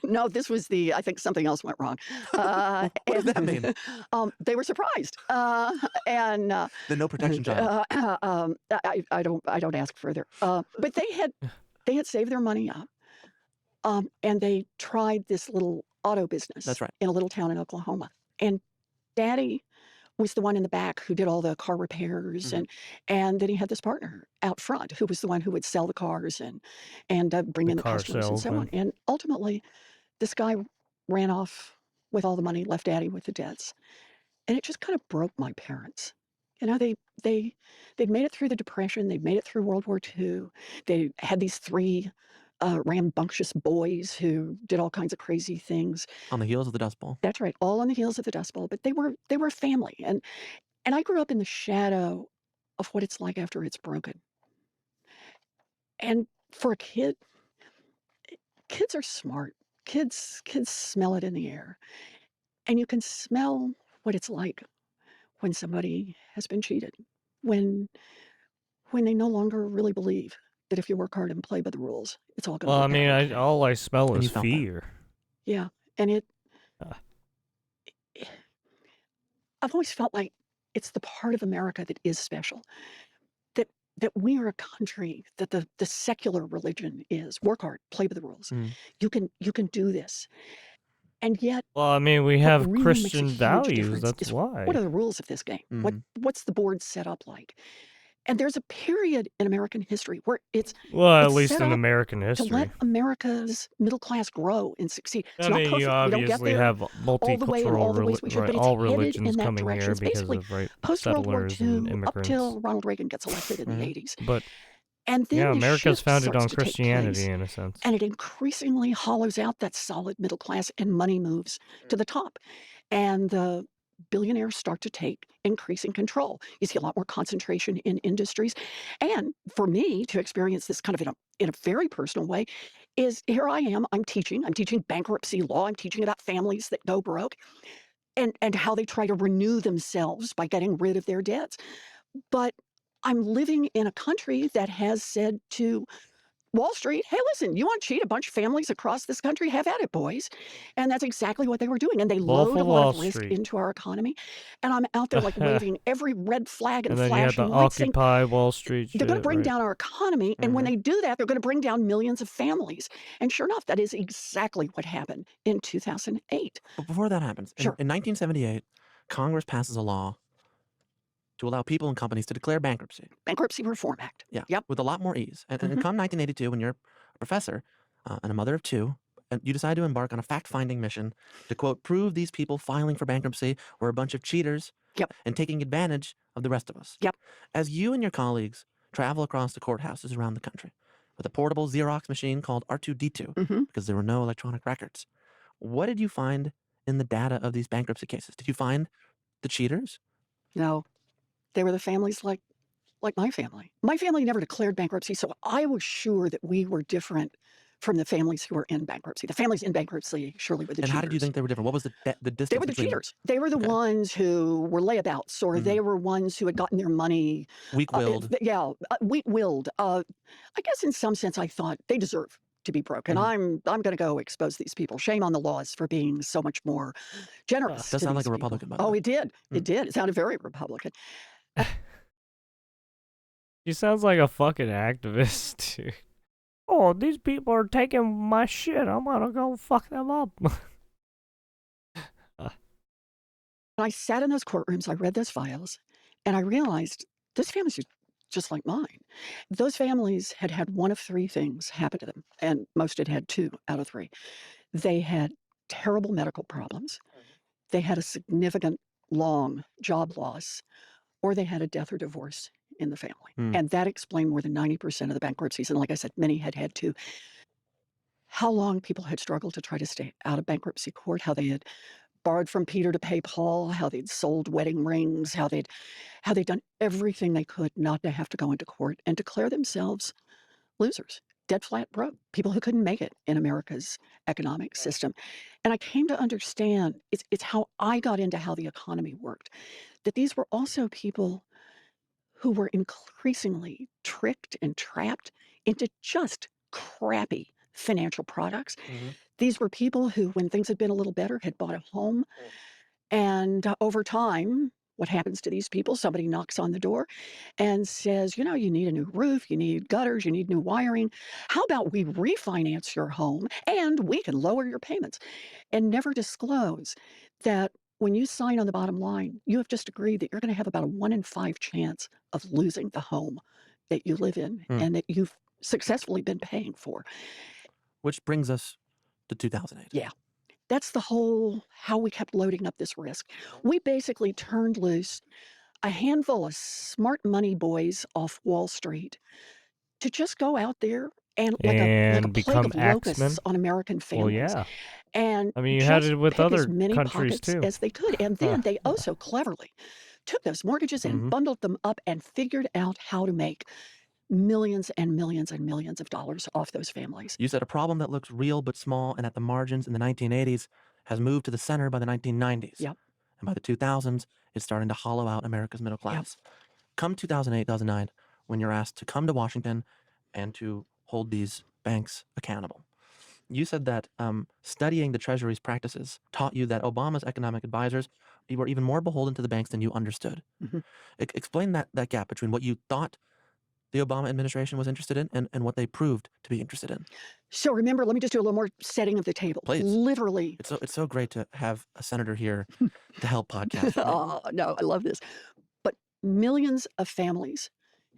no, this was I think something else went wrong. What does that mean? They were surprised. And The no protection child. I don't ask further. But they had saved their money up. And they tried this little auto business That's right. in a little town in Oklahoma. And Daddy was the one in the back who did all the car repairs, Mhm. and then he had this partner out front who was the one who would sell the cars and bring The in the car customers and so on. salesman. And ultimately, this guy ran off with all the money, left Daddy with the debts, and it just kind of broke my parents. You know, they'd made it through the Depression, they'd made it through World War II. They had these 3 rambunctious boys who did all kinds of crazy things. On the heels of the Dust Bowl. That's right, all on the heels of the Dust Bowl. But they were family, and I grew up in the shadow of what it's like after it's broken. And for a kid, kids are smart. Kids smell it in the air, and you can smell what it's like when somebody has been cheated, when they no longer really believe that if you work hard and play by the rules, it's all going to Well, I work mean, out okay. all I smell And is you felt that. fear. Yeah, and Uh, I've always felt like it's the part of America that is special. That we are a country that the secular religion is work hard, play by the rules. Mm. You can do this. And yet Well, I mean, we what have really makes a Christian huge values. difference That's is what are why. the rules of this game? Mhm. What's the board set up like? And there's a period in American history where it's Well, at it's least set in up American to let history. America's middle class grow and succeed. It's I not mean, you perfect. We don't get obviously there have all the way in all the ways we should, right, but it's all headed religions in that coming direction. here It's because basically of right post-World War settlers and II up immigrants. till Ronald Reagan gets elected in the Mhm. 80s. But And then yeah, this America's shift founded starts on to take Christianity place, in a sense. and it increasingly hollows out that solid middle class, and money moves to the top. And the billionaires start to take increasing control. You see a lot more concentration in industries. And for me to experience this kind of in a very personal way is here I am, I'm teaching bankruptcy law, I'm teaching about families that go broke and how they try to renew themselves by getting rid of their debts. But I'm living in a country that has said to Wall Street, hey, listen, you want to cheat a bunch of families across this country? Have at it, boys. And that's exactly what they were doing. And they Wolf load a of lot Wall of risk Street. into our economy. And I'm out there like waving every red flag and And then you had the flashing lights saying Occupy Wall Street they're going to shit, bring right? down our economy. And when Mhm. they do that, they're going to bring down millions of families. And sure enough, that is exactly what happened in 2008. But before that happens, Sure. in 1978, Congress passes a law to allow people and companies to declare bankruptcy. Bankruptcy Reform Act. Yeah, Yep. with a lot more ease. And Mhm. come 1982, when you're a professor and a mother of 2, and you decide to embark on a fact-finding mission to, quote, prove these people filing for bankruptcy were a bunch of cheaters Yep. and taking advantage of the rest of us. Yep. As you and your colleagues travel across the courthouses around the country with a portable Xerox machine called R2D2, Mhm. because there were no electronic records, what did you find in the data of these bankruptcy cases? Did you find the cheaters? No, they were the families like my family. My family never declared bankruptcy, so I was sure that we were different from the families who were in bankruptcy. The families in bankruptcy surely were the And cheaters. how did you think they were different? What was the distance They were the between cheaters. They were the Okay. ones who were layabouts, or they were ones who had gotten their money weak-willed? weak-willed. I guess in some sense, I thought they deserve to be broke, and I'm going to go expose these people. Shame on the laws for being so much more generous. Does to sound like these a people. Republican, by the Oh, way. it did. Mm. It did. It sounded very Republican. He sounds like a fucking activist, dude. Oh, these people are taking my shit. I'm gonna go fuck them up. I sat in those courtrooms, I read those files, and I realized those families are just like mine. Those families had had one of three things happen to them, and most had had two out of three. They had terrible medical problems, they had a significant long job loss, or they had a death or divorce in the family. And that explained more than 90% of the bankruptcies. And like I said, many had had two. How long people had struggled to try to stay out of bankruptcy court, how they had borrowed from Peter to pay Paul, how they'd sold wedding rings, how they'd done everything they could not to have to go into court and declare themselves losers, dead flat broke, people who couldn't make it in America's economic system. And I came to understand it's how I got into how the economy worked, that these were also people who were increasingly tricked and trapped into just crappy financial products. These were people who, when things had been a little better, had bought a home. And over time, what happens to these people? Somebody knocks on the door and says, you need a new roof, you need gutters, you need new wiring. How about we refinance your home and we can lower your payments? And never disclose that when you sign on the bottom line, you have just agreed that you're going to have about a 1 in 5 chance of losing the home that you live in and that you've successfully been paying for. Which brings us to 2008. Yeah. That's the whole how we kept loading up this risk. We basically turned loose a handful of smart money boys off Wall Street to just go out there and like a plague become of locusts axemen. on American Well, families. yeah. And I mean, you had just it with pick as other many countries pockets too. as they could. And then they also cleverly took those mortgages and bundled them up and figured out how to make millions and millions and millions of dollars off those families. You said a problem that looks real but small and at the margins in the 1980s has moved to the center by the 1990s. Yep. And by the 2000s, it's starting to hollow out America's middle class. Come 2008, 2009, when you're asked to come to Washington and to hold these banks accountable. You said that studying the Treasury's practices taught you that Obama's economic advisors were even more beholden to the banks than you understood. Explain that gap between what you thought the Obama administration was interested in and what they proved to be interested in. So remember, let me just do a little more setting of the table. Please. Literally. It's so great to have a senator here to help podcast. Oh, no, I love this. But millions of families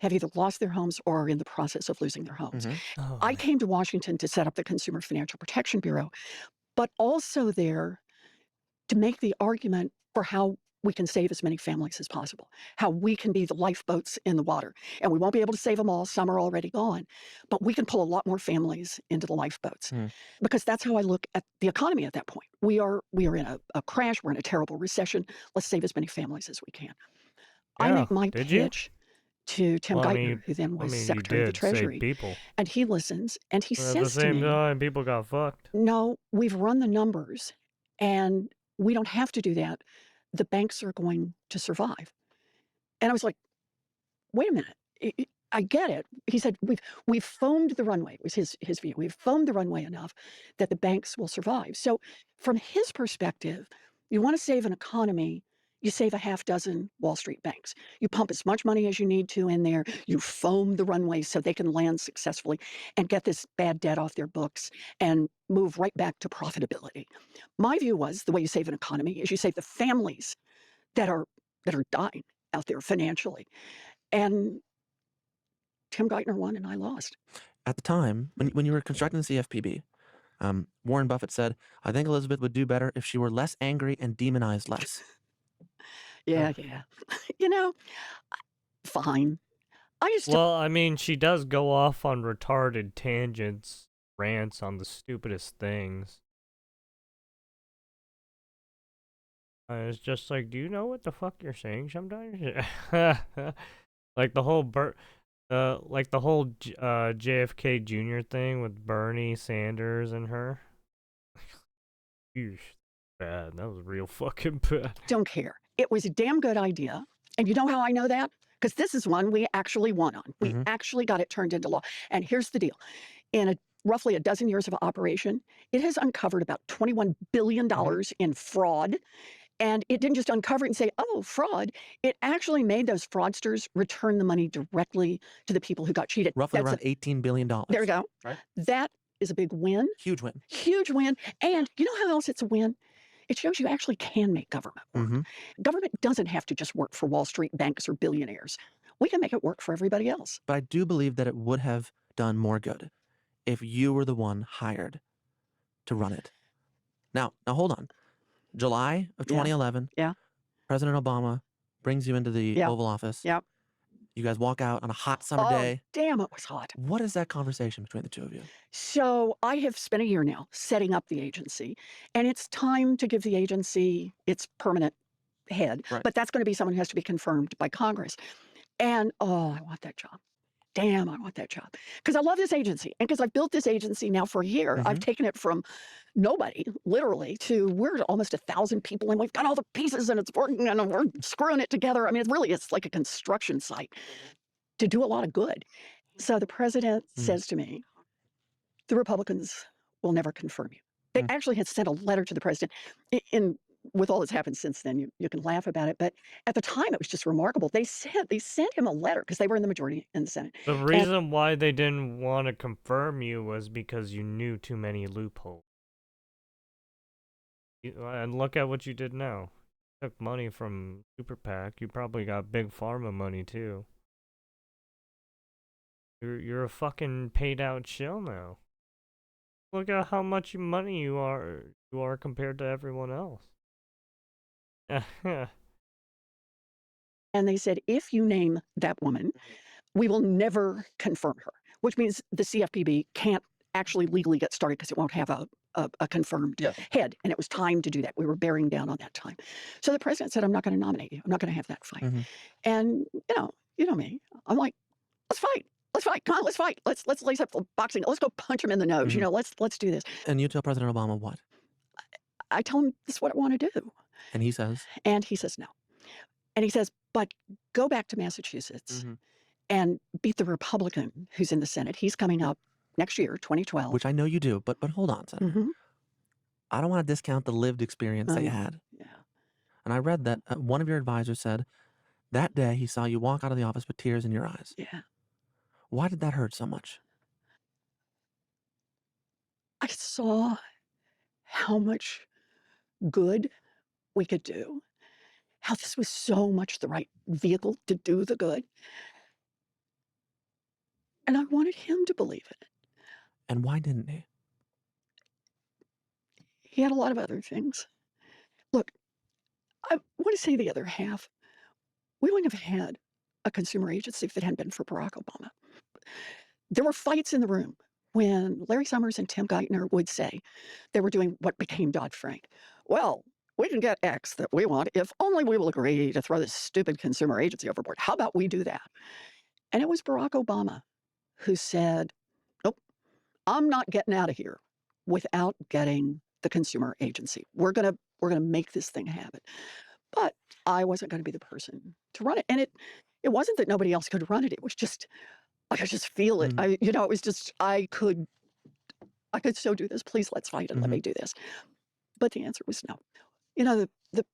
have either lost their homes or are in the process of losing their homes. I came to Washington to set up the Consumer Financial Protection Bureau, but also there to make the argument for how we can save as many families as possible, how we can be the lifeboats in the water. And we won't be able to save them all. Some are already gone. But we can pull a lot more families into the lifeboats because that's how I look at the economy at that point. We are in a crash. We're in a terrible recession. Let's save as many families as we can. I make my pitch to Tim Geithner, who then was Secretary of the Treasury. And he listens and he says at the same to me, time, people got fucked. No, we've run the numbers and we don't have to do that. The banks are going to survive. And I was like, wait a minute. I get it. He said, we've foamed the runway, was his view. We've foamed the runway enough that the banks will survive. So from his perspective, you want to save an economy, you save a half dozen Wall Street banks. You pump as much money as you need to in there. You foam the runway so they can land successfully and get this bad debt off their books and move right back to profitability. My view was the way you save an economy is you save the families that are dying out there financially. And Tim Geithner won and I lost. At the time, when you were constructing the CFPB, Warren Buffett said, I think Elizabeth would do better if she were less angry and demonized less. Yeah. Fine. Well, I mean, she does go off on retarded tangents, rants on the stupidest things. It's just like, do you know what the fuck you're saying sometimes? Like the whole JFK Jr. thing with Bernie Sanders and her. Eesh, bad. That was real fucking bad. Don't care. It was a damn good idea. And you know how I know that? Because this is one we actually won on. We actually got it turned into law. And here's the deal. In roughly a dozen years of operation, it has uncovered about $21 billion in fraud. And it didn't just uncover it and say, oh, fraud. It actually made those fraudsters return the money directly to the people who got cheated. Roughly around $18 billion. There we go. Right? That is a big win. Huge win. Huge win. And you know how else it's a win? It shows you actually can make government work. Mm-hmm. Government doesn't have to just work for Wall Street banks or billionaires. We can make it work for everybody else. But I do believe that it would have done more good if you were the one hired to run it. Now hold on. July of Yeah. 2011, Yeah. President Obama brings you into the Yeah. Oval Office. Yep. You guys walk out on a hot summer Oh, day. damn, it was hot. What is that conversation between the two of you? So I have spent a year now setting up the agency, and it's time to give the agency its permanent head. Right. But that's going to be someone who has to be confirmed by Congress. And oh, I want that job. Damn, I want that job. Because I love this agency. And because I've built this agency now for a year, Mm-hmm. I've taken it from nobody, literally, to we're almost 1,000 people, and we've got all the pieces, and it's working, and we're screwing it together. I mean, it's like a construction site to do a lot of good. So the president says to me, the Republicans will never confirm you. They actually had sent a letter to the president. With all that's happened since then, you can laugh about it, but at the time it was just remarkable. They sent him a letter because they were in the majority in the Senate. The reason why they didn't want to confirm you was because you knew too many loopholes. And look at what you did now. You took money from Super PAC. You probably got big pharma money too. You're a fucking paid out shill now. Look at how much money you are compared to everyone else. And they said, if you name that woman, we will never confirm her, which means the CFPB can't actually legally get started because it won't have a confirmed head. And it was time to do that. We were bearing down on that time. So the president said, I'm not going to nominate you. I'm not going to have that fight. And, you know me. I'm like, let's fight. Let's fight. Come on, let's fight. Let's lace up the boxing. Let's go punch him in the nose. Let's do this. And you tell President Obama what? I tell him this is what I want to do. And he says? And he says no. And he says, but go back to Massachusetts and beat the Republican who's in the Senate. He's coming up next year, 2012. Which I know you do, but hold on, Senator. I don't want to discount the lived experience that you had. Yeah. And I read that one of your advisors said that day he saw you walk out of the office with tears in your eyes. Yeah. Why did that hurt so much? I saw how much good we could do, how this was so much the right vehicle to do the good. And I wanted him to believe in it. And why didn't he? He had a lot of other things. Look, I want to say the other half. We wouldn't have had a consumer agency if it hadn't been for Barack Obama. There were fights in the room when Larry Summers and Tim Geithner would say they were doing what became Dodd-Frank. Well, we can get X that we want if only we will agree to throw this stupid consumer agency overboard. How about we do that? And it was Barack Obama who said, nope, I'm not getting out of here without getting the consumer agency. We're gonna make this thing happen. But I wasn't going to be the person to run it. And it wasn't that nobody else could run it. It was just, I could just feel it. It was just, I could so do this. Please, let's fight and let me do this. But the answer was no. The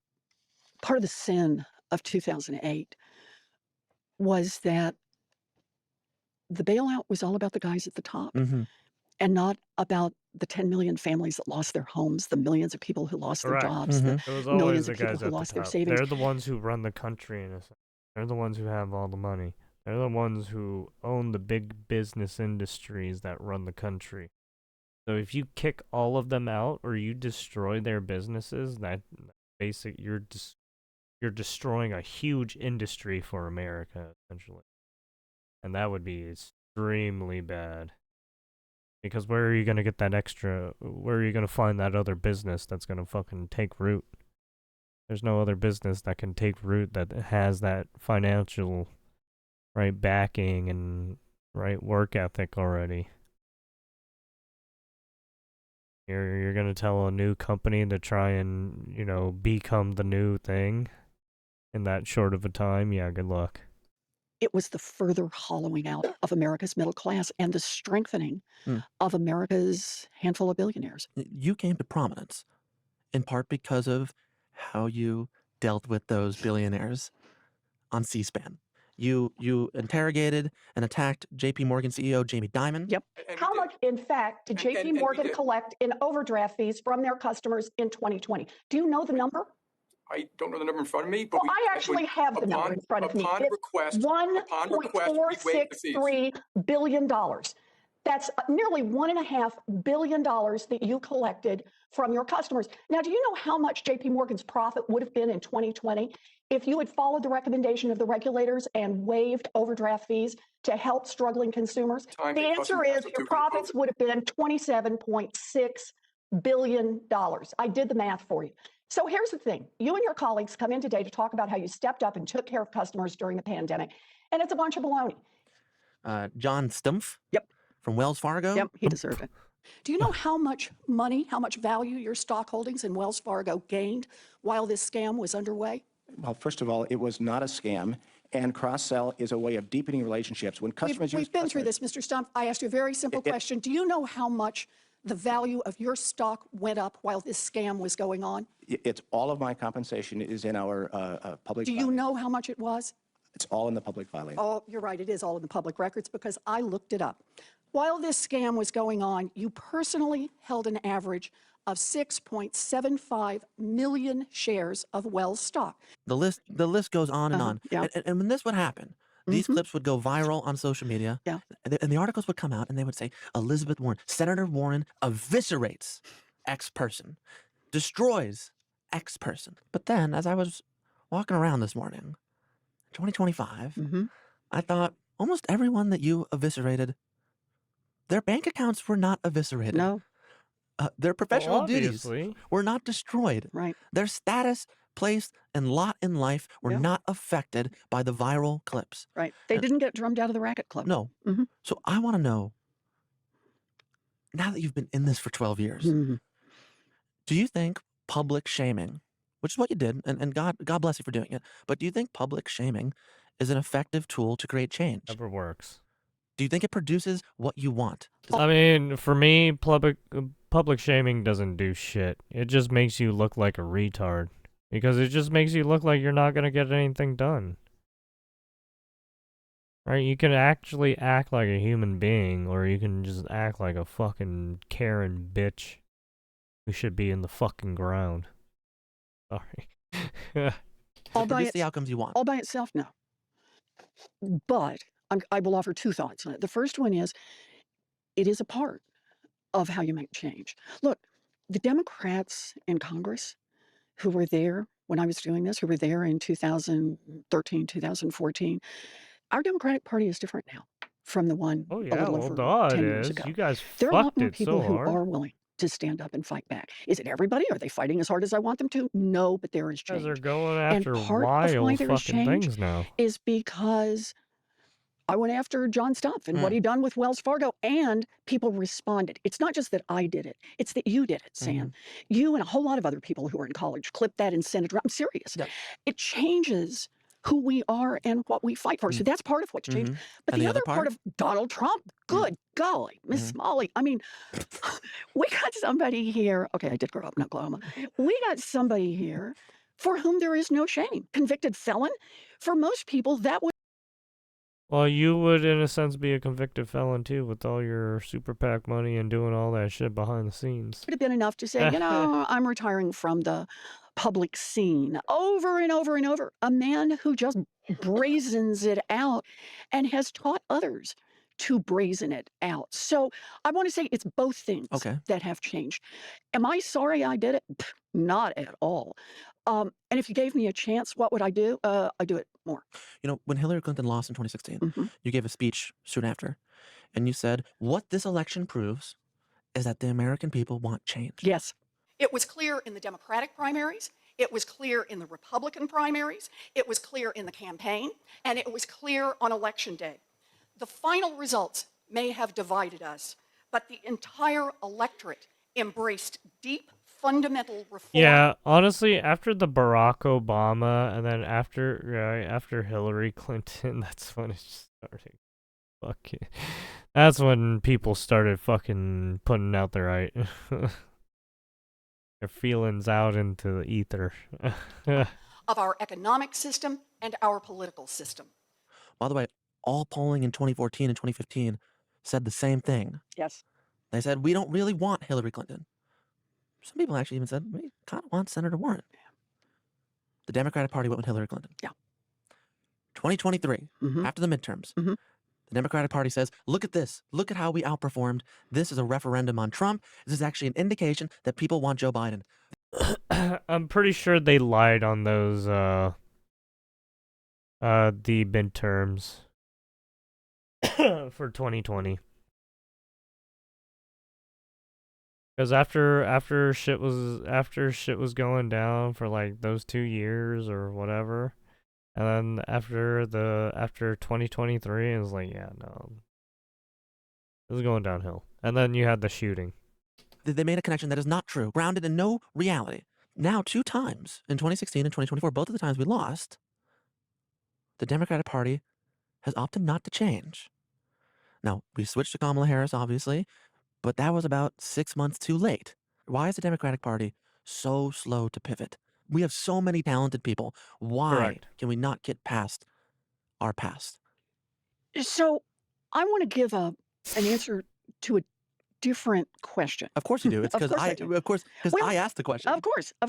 part of the sin of 2008 was that the bailout was all about the guys at the top and not about the 10 million families that lost their homes, the millions of people who lost their jobs, the It was millions always of the people guys who at the lost their top. savings. They're the ones who run the country in a sense. They're the ones who have all the money. They're the ones who own the big business industries that run the country. So if you kick all of them out or you destroy their businesses, that basically you're destroying a huge industry for America essentially. And that would be extremely bad. Because where are you going to get that extra, where are you going to find that other business that's going to fucking take root? There's no other business that can take root that has that financial, right, backing and, right, work ethic already. You're going to tell a new company to try and, become the new thing in that short of a time? Yeah, good luck. It was the further hollowing out of America's middle class and the strengthening of America's handful of billionaires. You came to prominence in part because of how you dealt with those billionaires on C-SPAN. You interrogated and attacked J.P. Morgan CEO Jamie Dimon. Yep. How much, in fact, did JP Morgan collect in overdraft fees from their customers in 2020? Do you know the number? I don't know the number in front of me, but Well, I actually have the number in front of me. It's $1.463 billion. That's nearly $1.5 billion that you collected from your customers. Now, do you know how much JP Morgan's profit would have been in 2020 if you had followed the recommendation of the regulators and waived overdraft fees to help struggling consumers? The answer is your profits would have been $27.6 billion. I did the math for you. So here's the thing. You and your colleagues come in today to talk about how you stepped up and took care of customers during the pandemic, and it's a bunch of baloney. John Stumpf. Yep. From Wells Fargo. Yep, he deserved it. Do you know how much money, how much value your stock holdings in Wells Fargo gained while this scam was underway? Well, first of all, it was not a scam, and cross-sell is a way of deepening relationships. When customers We've been through this, Mr. Stumpf. I asked you a very simple question. Do you know how much the value of your stock went up while this scam was going on? It's all of my compensation is in our public. Do you know how much it was? It's all in the public filing. Oh, you're right. It is all in the public records because I looked it up. While this scam was going on, you personally held an average of 6.75 million shares of Wells stock. The list goes on and on. Yeah. And when this would happen, these clips would go viral on social media. Yeah. And the articles would come out and they would say, Elizabeth Warren, Senator Warren eviscerates X person, destroys X person. But then as I was walking around this morning, 2025, I thought almost everyone that you eviscerated, their bank accounts were not eviscerated. No. Their professional duties obviously. were not destroyed. Right. Their status, place, and lot in life were Yeah. not affected by the viral clips. Right. They didn't get drummed out of the racket club. No. Mhm. So I want to know, now that you've been in this for 12 years, Mhm. do you think public shaming, which is what you did, and God bless you for doing it, but do you think public shaming is an effective tool to create change? Never works. Do you think it produces what you want? I mean, for me, public shaming doesn't do shit. It just makes you look like a retard. Because it just makes you look like you're not going to get anything done. Right? You can actually act like a human being, or you can just act like a fucking Karen bitch who should be in the fucking ground. Sorry. All by Produce the outcomes you want. All by itself, no. But I will offer two thoughts on it. The first one is, it is a part of how you make change. Look, the Democrats in Congress who were there when I was doing this, who were there in 2013, 2014, our Democratic Party is different now from the one Oh a yeah, little well, over duh, 10 it years is. ago. You guys There are a lot fucked more it people so who hard. are willing to stand up and fight back. Is it everybody? Are they fighting as hard as I want them to? No, but there is You guys change. are going And after part of why wild there is fucking change things now. is because I went after John Stumpf and what he'd done with Wells Fargo, and people responded. It's not just that I did it, it's that you did it, Sam. You and a whole lot of other people who were in college clipped that and sent it around. I'm serious. Yep. It changes who we are and what we fight for. So that's part of what's changed. But And the the other other part of Donald Trump, good golly, Miss Smalley. I mean, we got somebody here. Okay, I did grow up in Oklahoma. We got somebody here for whom there is no shame. Convicted felon. For most people, that would. Well, you would, in a sense, be a convicted felon, too, with all your super PAC money and doing all that shit behind the scenes. Would have been enough to say, I'm retiring from the public scene over and over and over. A man who just brazens it out and has taught others to brazen it out. So I want to say it's both things that have changed. Am I sorry I did it? Not at all. And if you gave me a chance, what would I do? I'd do it more. You know, when Hillary Clinton lost in 2016, you gave a speech soon after, and you said, what this election proves is that the American people want change. Yes. It was clear in the Democratic primaries. It was clear in the Republican primaries. It was clear in the campaign. And it was clear on Election Day. The final results may have divided us, but the entire electorate embraced deep, fundamental reform. Yeah, honestly, after the Barack Obama and then after Hillary Clinton, that's when it started. Fucking, that's when people started fucking putting out their feelings out into the ether. Of our economic system and our political system. By the way, all polling in 2014 and 2015 said the same thing. Yes. They said, we don't really want Hillary Clinton. Some people actually even said, we kind of want Senator Warren. The Democratic Party went with Hillary Clinton. Yeah. 2023, Mhm. after the midterms, Mhm. the Democratic Party says, look at this. Look at how we outperformed. This is a referendum on Trump. This is actually an indication that people want Joe Biden. I'm pretty sure they lied on those the midterms for 2020. Because after shit was going down for like those 2 years or whatever, and then after 2023, it was like, yeah, no, it was going downhill. And then you had the shooting. They made a connection that is not true, grounded in no reality. Now, 2 times, in 2016 and 2024, both of the times we lost, the Democratic Party has opted not to change. Now, we switched to Kamala Harris, obviously, but that was about 6 months too late. Why is the Democratic Party so slow to pivot? We have so many talented people. Why Correct. can we not get past our past? So I want to give an answer to a different question. Of course you do. It's Of because course I do. Well, I asked the question. Of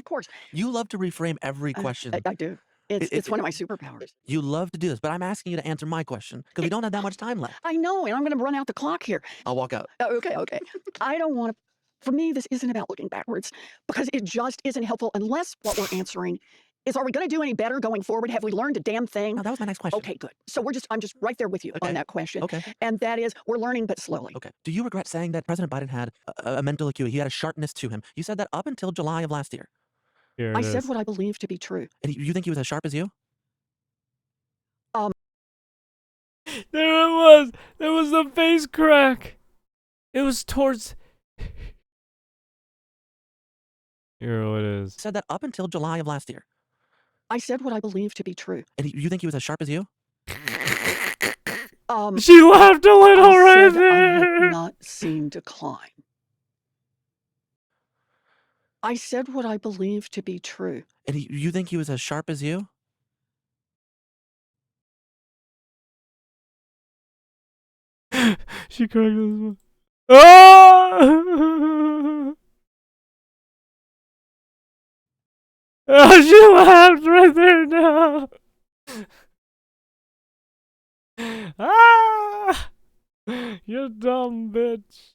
course. You love to reframe every question. I do. It's one of my superpowers. You love to do this, but I'm asking you to answer my question because we don't have that much time left. I know, and I'm going to run out the clock here. I'll walk out. Okay. I don't want to. For me, this isn't about looking backwards because it just isn't helpful unless what we're answering is, are we going to do any better going forward? Have we learned a damn thing? No, that was my next question. Okay, good. So I'm just right there with you Okay. on that question. Okay. And that is, we're learning, but slowly. Okay. Do you regret saying that President Biden had a mental acuity? He had a sharpness to him. You said that up until July of last year. Here I it said is. what I believe to be true. And you think he was as sharp as you? There it was. There was the face crack. It was towards. Here it is. Said that up until July of last year. I said what I believe to be true. And you think he was as sharp as you? She laughed a little I right said I had there. not seen decline. I said what I believe to be true. And you think he was as sharp as you? She cracked this one. Oh! Oh, she laughed right there now. Ah! You dumb bitch.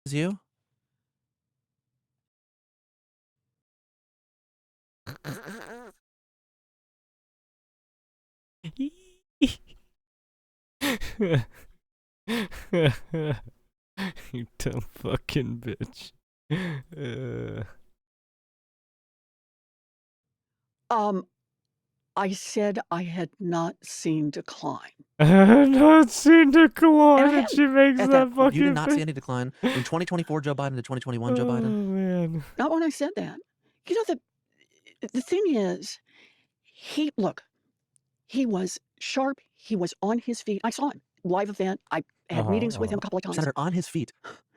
As you? You dumb fucking bitch. I said I had not seen decline. I have not seen decline, And I and she makes at that that fucking You did not face. see any decline in 2024 Joe Biden to 2021 Joe Oh, Biden? man. Not when I said that. You know, the thing is, he was sharp. He was on his feet. I saw him live event. I had meetings with him a couple of times. Senator, on his feet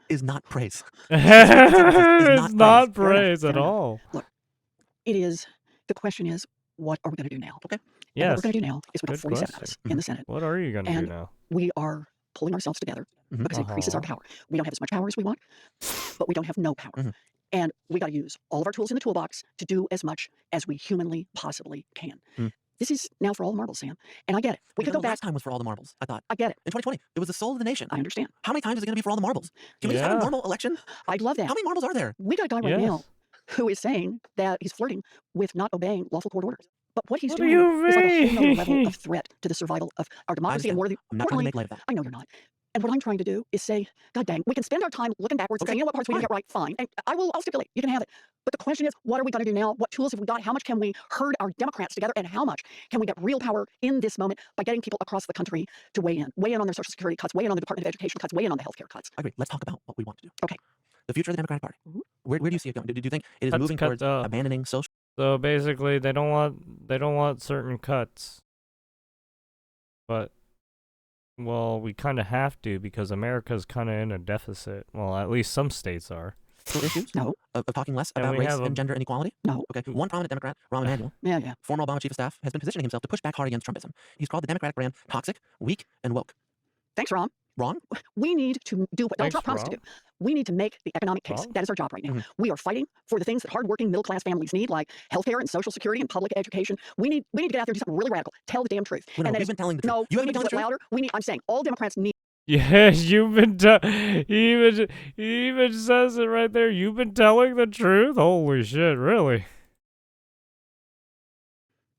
is not praise. It's not Fair enough, praise fair at enough. all. Look, it is. The question is, what are we going to do now? Okay. And what Yes. we're going to do now is we got Good 47 of question. us in the Senate. What are you going to do And now? we are pulling ourselves together because it increases our Uh-huh. power. We don't have as much power as we want, but we don't have no power. Mhm. And we got to use all of our tools in the toolbox to do as much as we humanly possibly can. Mm. This is now for all the marbles, Sam. And I get it. We could go the back. last time was for all the marbles, I thought. I get it. In 2020, it was the soul of the nation. I understand. How many times is it going to be for all the marbles? Can we just have a Yeah. normal election? I'd love that. How many marbles are there? We got a guy right Yes. now who is saying that he's flirting with not obeying lawful court orders. But what he's What do doing you is like a whole nother level mean? of threat to the survival of our democracy and understand. more I'm not trying to make light of that. I know you're not. And what I'm trying to do is say, God dang, we can spend our time looking backwards, Okay, saying, you know what parts we didn't get right, fine. And I'll stipulate, you can have it. But the question is, what are we going to do now? What tools have we got? How much can we herd our Democrats together? And how much can we get real power in this moment by getting people across the country to weigh in on their Social Security cuts, weigh in on the Department of Education cuts, weigh in on the healthcare cuts? I agree. Let's talk about what we want to do. Okay. The future of the Democratic Party. Mhm. Where do you see it going? Do you think it is Cuts, moving cut, towards abandoning social? So basically, they don't want certain cuts, but Well, we kind of have to because America's kind of in a deficit. Well, at least some states are. Issues No, of talking less And about we race have a and gender inequality? no. Okay, one prominent Democrat, Rahm Emanuel, Yeah. former Obama chief of staff, has been positioning himself to push back hard against Trumpism. He's called the Democratic brand toxic, weak, and woke. Thanks, Ron. Wrong? We need to do what Donald Thanks, Trump promised to Rob. do. We need to make the economic case. Wrong. That is our job right now. Mhm. We are fighting for the things that hardworking middle-class families need, like healthcare and Social Security and public education. We need to get out there and do something really radical. Tell the damn truth. Well, no, and that we've is- been telling the truth. No, You we haven't need been to telling do the it truth? louder. I'm saying all Democrats need. Yes, you've been. He even says it right there. You've been telling the truth. Holy shit! Really?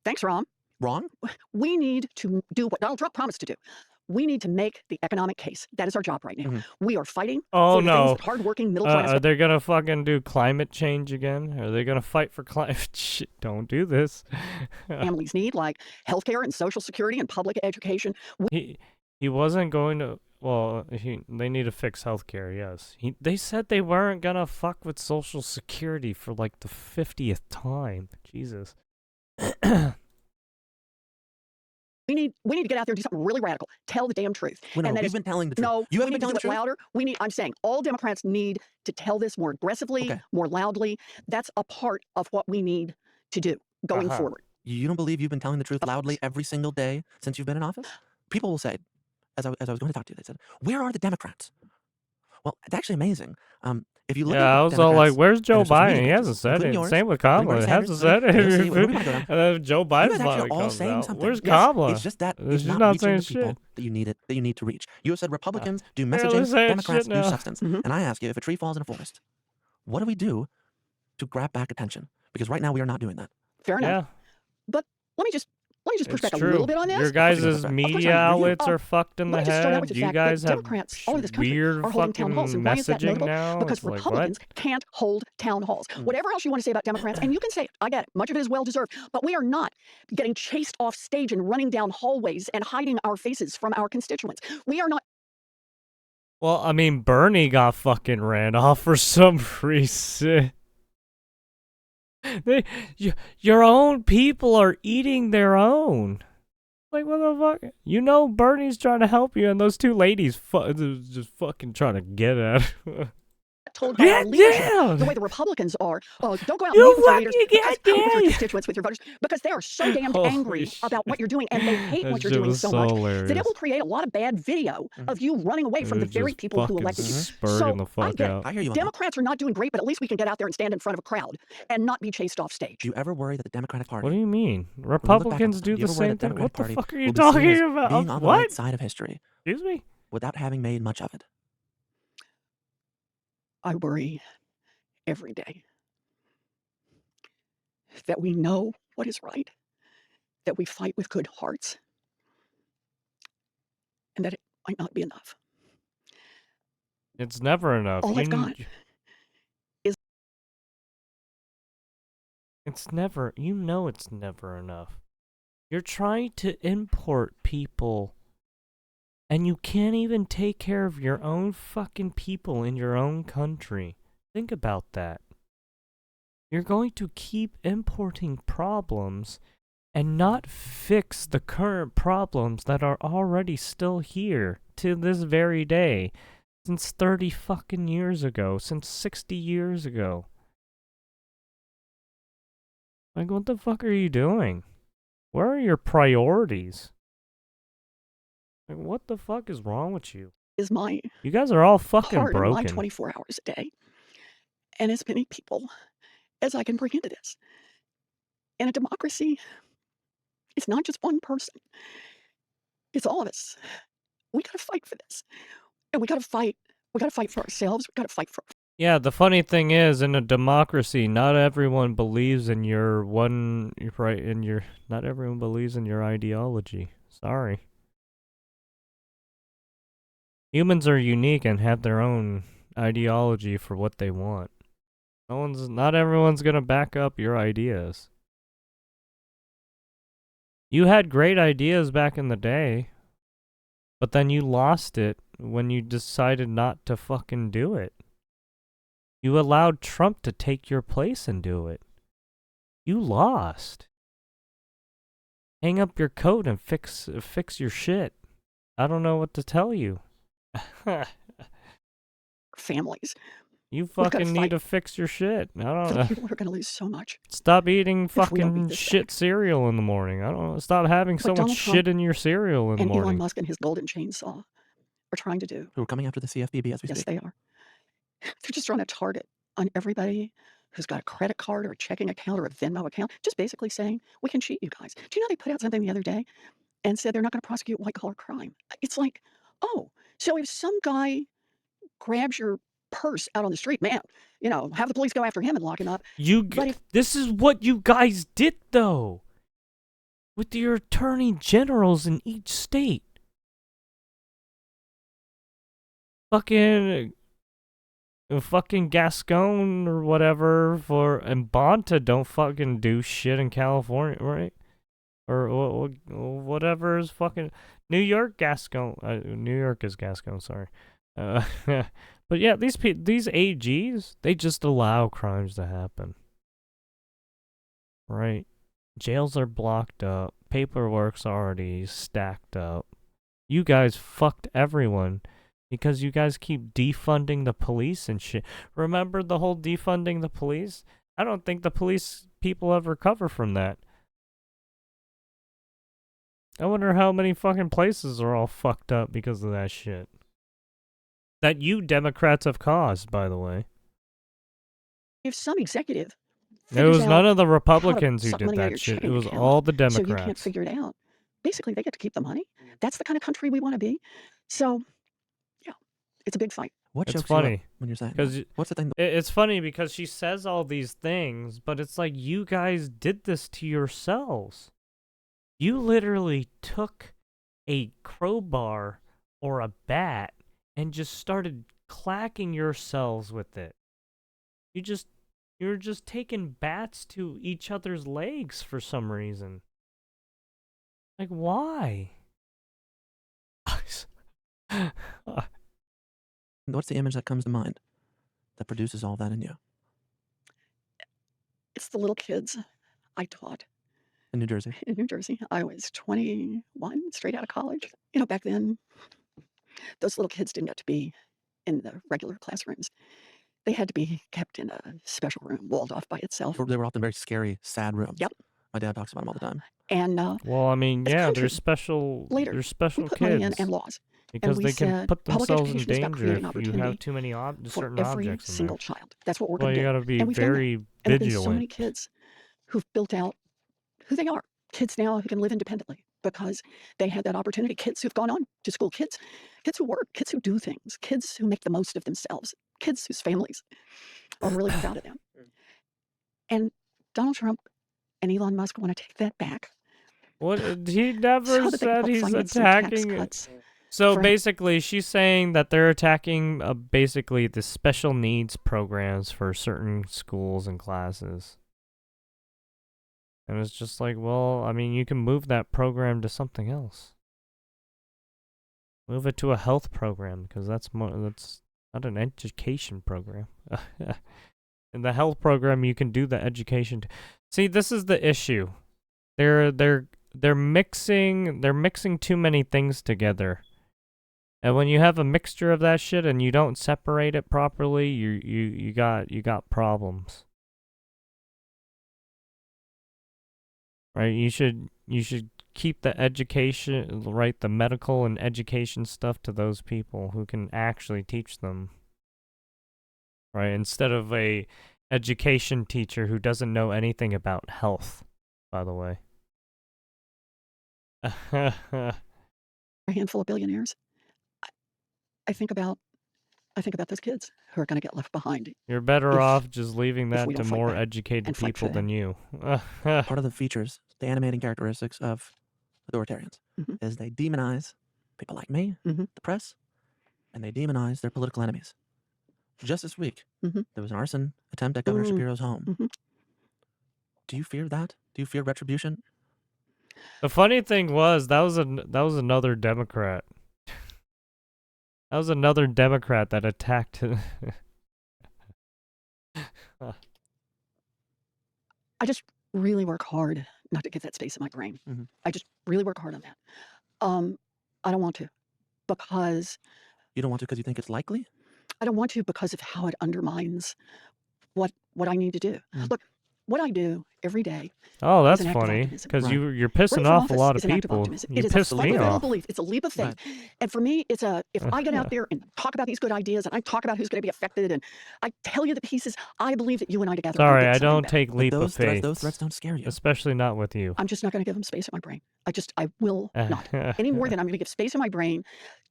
Thanks, Ron. Wrong? We need to do what Donald Trump promised to do. We need to make the economic case. That is our job right now. Mhm. We are fighting Oh for the things no! that hardworking middle-class Are they gonna fucking do climate change again? Are they gonna fight for climate? Shit! Don't do this. families need, like healthcare and Social Security and public education. He wasn't going to. Well, they need to fix healthcare. Yes. They said they weren't gonna fuck with Social Security for like the 50th time. Jesus. We need to get out there and do something really radical. Tell the damn truth. Well, no, and that we've is- been telling the truth. No, You we haven't need been telling to the do it truth? louder. I'm saying all Democrats need to tell this more aggressively, Okay. more loudly. That's a part of what we need to do going Uh-huh. forward. You don't believe you've been telling the truth Of loudly course. every single day since you've been in office? People will say, as I was going to talk to you, they said, "Where are the Democrats?" Well, it's actually amazing. If you look Yeah, at I was all like, Democrats "Where's Joe their social Biden?" media He pages, hasn't said including it. yours, Same with including Kamala. Bernie He hasn't Sanders, said it. AOC, where we wanna go down. And then Joe you Biden guys actually finally are all comes saying out. something. Where's Yes. Kamala? It's just that She's it's not not reaching saying the people shit. that you need to reach. You have said Republicans do barely messaging, saying Democrats shit do now. substance. Mhm. And I ask you, if a tree falls in a forest, what do we do to grab back attention? Because right now we are not doing that. Fair enough. Yeah, But let me just push it's back a true. little bit on this. Your Of course you're gonna guys' push back. Of course media I am. outlets are fucked in Let the me just start out with head. the You fact guys that have Democrats all over this country weird are holding town halls. fucking And why is that messaging notable? now. Because It's like, Republicans what? can't hold town halls. Whatever else you want to say about Democrats, and you can say it, I get it. Much of it is well deserved. But we are not getting chased off stage and running down hallways and hiding our faces from our constituents. We are not. Well, I mean, Bernie got fucking ran off for some reason. Your own people are eating their own. Like, what the fuck? You know Bernie's trying to help you, and those two ladies just fucking trying to get at it. Told by our leadership, the way the Republicans are, don't go out and You meet with your leaders fucking because, with your yeah. constituents, with your voters, because they are so damned Holy angry shit. about what you're doing, and they hate That what you're shit doing was so so much hilarious. that it will create a lot of bad video of you running away from It the was very just people who fucking elected you. spurting So the I fuck get it. out. I hear you on that. Democrats are not doing great, but at least we can get out there and stand in front of a crowd and not be chased off stage. Do you ever worry that the Democratic Party, What do you mean? when we look back on Republicans this do time, you the ever worry same that the thing? What Democratic the Party fuck are you will be seen talking as about? being on the What? right side of history Excuse me? without having made much of it? I worry every day that we know what is right, that we fight with good hearts, and that it might not be enough. It's never enough. All I've got is- It's never. You know it's never enough. You're trying to import people, and you can't even take care of your own fucking people in your own country. Think about that. You're going to keep importing problems and not fix the current problems that are already still here to this very day. Since 30 fucking years ago. Since 60 years ago. Like, what the fuck are you doing? Where are your priorities? Like, what the fuck is wrong with you? is my You guys are all fucking heart and my broken. 24 hours a day, and as many people as I can bring into this. In a democracy, it's not just one person. It's all of us. We gotta fight for this. And we gotta fight. We gotta fight for ourselves. We gotta fight for Yeah, the funny thing is, in a democracy, not everyone believes in your not everyone believes in your ideology. Sorry. Humans are unique and have their own ideology for what they want. Not everyone's gonna back up your ideas. You had great ideas back in the day, but then you lost it when you decided not to fucking do it. You allowed Trump to take your place and do it. You lost. Hang up your coat and fix your shit. I don't know what to tell you. families. You We've got to fucking need fight to fix your shit. I for the don't. people who are going to lose so much Stop eating if we don't beat fucking this shit back. cereal in the morning. I don't. Stop having so What much Donald shit Trump in your cereal in the and Elon morning. Musk and his golden chainsaw are trying to do. Who are coming after the CFPB as we Yes, speak. they are. They're just trying to target on everybody who's got a credit card or a checking account or a Venmo account, just basically saying, we can cheat you guys. Do you know they put out something the other day and said they're not going to prosecute white collar crime? It's like, oh, so if some guy grabs your purse out on the street, man, have the police go after him and lock him up. But if This is what you guys did though, with your attorney generals in each state. Fucking Gascon or whatever and Bonta don't fucking do shit in California, right? Or whatever is fucking New York Gascon. New York is Gascon, sorry. But yeah, these AGs, they just allow crimes to happen. Right? Jails are blocked up. Paperwork's already stacked up. You guys fucked everyone because you guys keep defunding the police and shit. Remember the whole defunding the police? I don't think the police people ever recover from that. I wonder how many fucking places are all fucked up because of that shit. That you Democrats have caused, by the way. if some executive It figures was none out of the how to Republicans who suck did money out of that your shit. It checking was account all the so you can't Democrats. figure it out, basically they get to keep the money. That's the kind of country we want to be. So, yeah, it's a big fight. What It's chokes you up funny when you're saying because that? What's the thing? it's funny because she says all these things, but it's like you guys did this to yourselves. You literally took a crowbar or a bat and just started clacking yourselves with it. You're just taking bats to each other's legs for some reason. Like, why? What's the image that comes to mind that produces all that in you? It's the little kids I taught In New Jersey. in New Jersey. I was 21, straight out of college. Back then, those little kids didn't get to be in the regular classrooms. They had to be kept in a special room, walled off by itself. They were often very scary, sad rooms. Yep. My dad talks about them all the time. And well, I mean, as a yeah, country, there's special later, we special put money in kids and laws. because we they can said put public themselves in education is about danger creating if you have opportunity too many for certain every objects in single there. child. That's what we're Well, going to you do. gotta be And we've done that. very And there's been so vigilant. many kids who've built out who they are. Kids now who can live independently because they had that opportunity. Kids who've gone on to school. Kids who work. Kids who do things. Kids who make the most of themselves. Kids whose families are really proud of them. And Donald Trump and Elon Musk want to take that back. What? He never So that they can said help he's finance some tax attacking it. cuts. So for- basically, she's saying that they're attacking basically the special needs programs for certain schools and classes. And it's just like, well, I mean, you can move that program to something else. Move it to a health program because that's not an education program. In the health program, you can do the education. See, this is the issue. They're mixing too many things together. And when you have a mixture of that shit and you don't separate it properly, you got problems. Right? You should keep the education, right, the medical and education stuff to those people who can actually teach them. Right? Instead of a education teacher who doesn't know anything about health, by the way. a handful of billionaires. I think about those kids who are going to get left behind. You're better off just leaving if that we to don't fight more back educated and fight people for than you. Part of the features, the animating characteristics of authoritarians Mhm. is they demonize people like me, Mhm. the press, and they demonize their political enemies. Just this week, Mhm. there was an arson attempt at Governor Mm. Shapiro's home. Mhm. Do you fear that? Do you fear retribution? The funny thing was that was another Democrat. That was another Democrat that attacked. I just really work hard not to give that space in my brain. Mhm. I just really work hard on that. I don't want to. because You don't want to because you think it's likely? I don't want to because of how it undermines what I need to do. Look, what I do every day Oh, is that's an act of funny, optimism. because Right. you're Running pissing for off a office lot of is an act of people. optimism. You It is a pissed me fundamental off. belief. It's a leap of faith. Right. And for me, it's if I get out there and talk about these good ideas and I talk about who's going to be affected and I tell you the pieces, I believe that you and I together are Sorry, going I to get something don't better. take But leap of those faith. threats don't scare you. Especially not with you. I'm just not going to give them space in my brain. I will not. Any more than I'm going to give space in my brain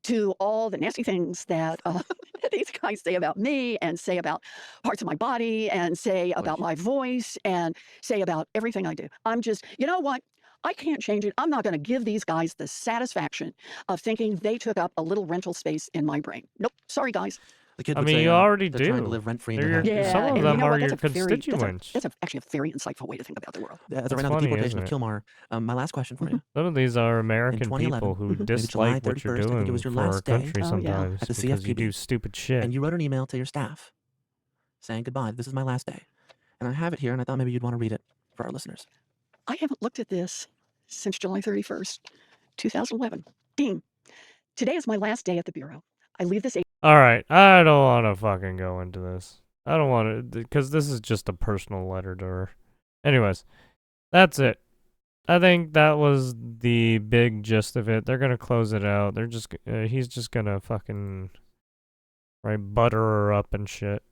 to all the nasty things that these guys say about me and say about parts of my body and say about my voice and say about everything I do. I'm just, you know what? I can't change it. I'm not going to give these guys the satisfaction of thinking they took up a little rental space in my brain. Nope. Sorry, guys. The kids I would mean, say you already they're trying to do. live rent-free in They're your your- head. some of and them you know are what? your That's constituents. actually a very insightful way to think about the world. As of That's right now, the funny, deportation isn't of it? Kilmar. My last question for you. Some of these are In American 2011, people who maybe July dislike what you're 31st, I think it doing was your for our last day country Oh, yeah. sometimes at the because you do CFPB, stupid shit. and you wrote an email to your staff saying goodbye. This is my last day, and I have it here, and I thought maybe you'd want to read it for our listeners. I haven't looked at this since July 31st, 2011. Today is my last day at the Bureau. I leave this All right, I don't want to fucking go into this. I don't want to, because this is just a personal letter to her. Anyways, that's it. I think that was the big gist of it. They're gonna close it out. They're just, he's just gonna fucking, right, butter her up and shit.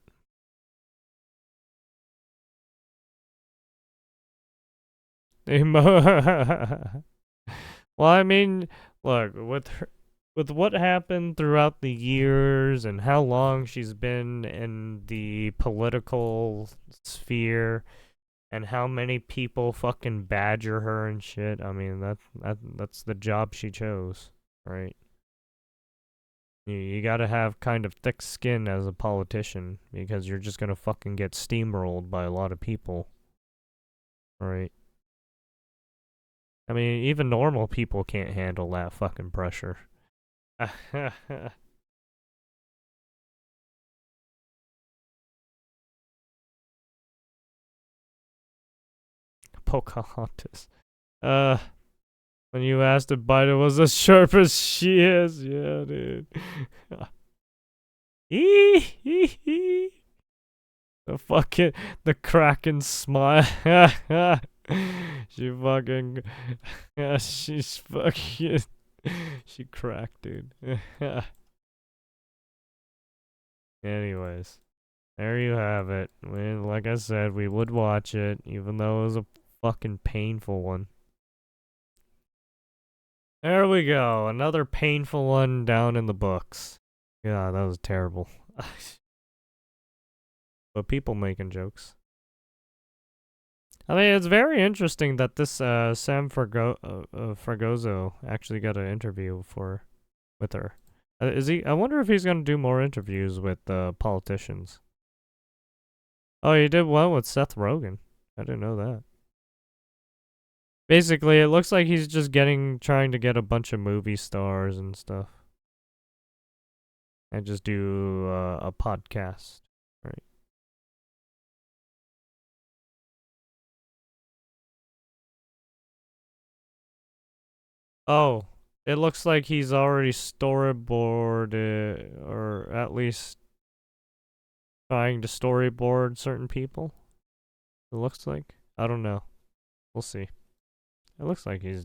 Well, I mean, look, with what happened throughout the years and how long she's been in the political sphere and how many people fucking badger her and shit. I mean, that's the job she chose, right? You gotta have kind of thick skin as a politician because you're just gonna fucking get steamrolled by a lot of people, right? I mean, even normal people can't handle that fucking pressure. Pocahontas. When you asked if Biden was as sharp as she is, yeah, dude. The fucking, the Kraken smile. She fucking, she's fucking, she cracked, dude. Anyways, there you have it. Like I said, we would watch it, even though it was a fucking painful one. There we go. Another painful one down in the books. Yeah, that was terrible. But people making jokes. I mean, it's very interesting that this Sam Fragoso actually got an interview with her. Is he? I wonder if he's gonna do more interviews with politicians. Oh, he did one with Seth Rogen. I didn't know that. Basically, it looks like he's just trying to get a bunch of movie stars and stuff, and just do a podcast, right? Oh, it looks like he's already storyboarded, or at least trying to storyboard certain people. It looks like. I don't know. We'll see. It looks like he's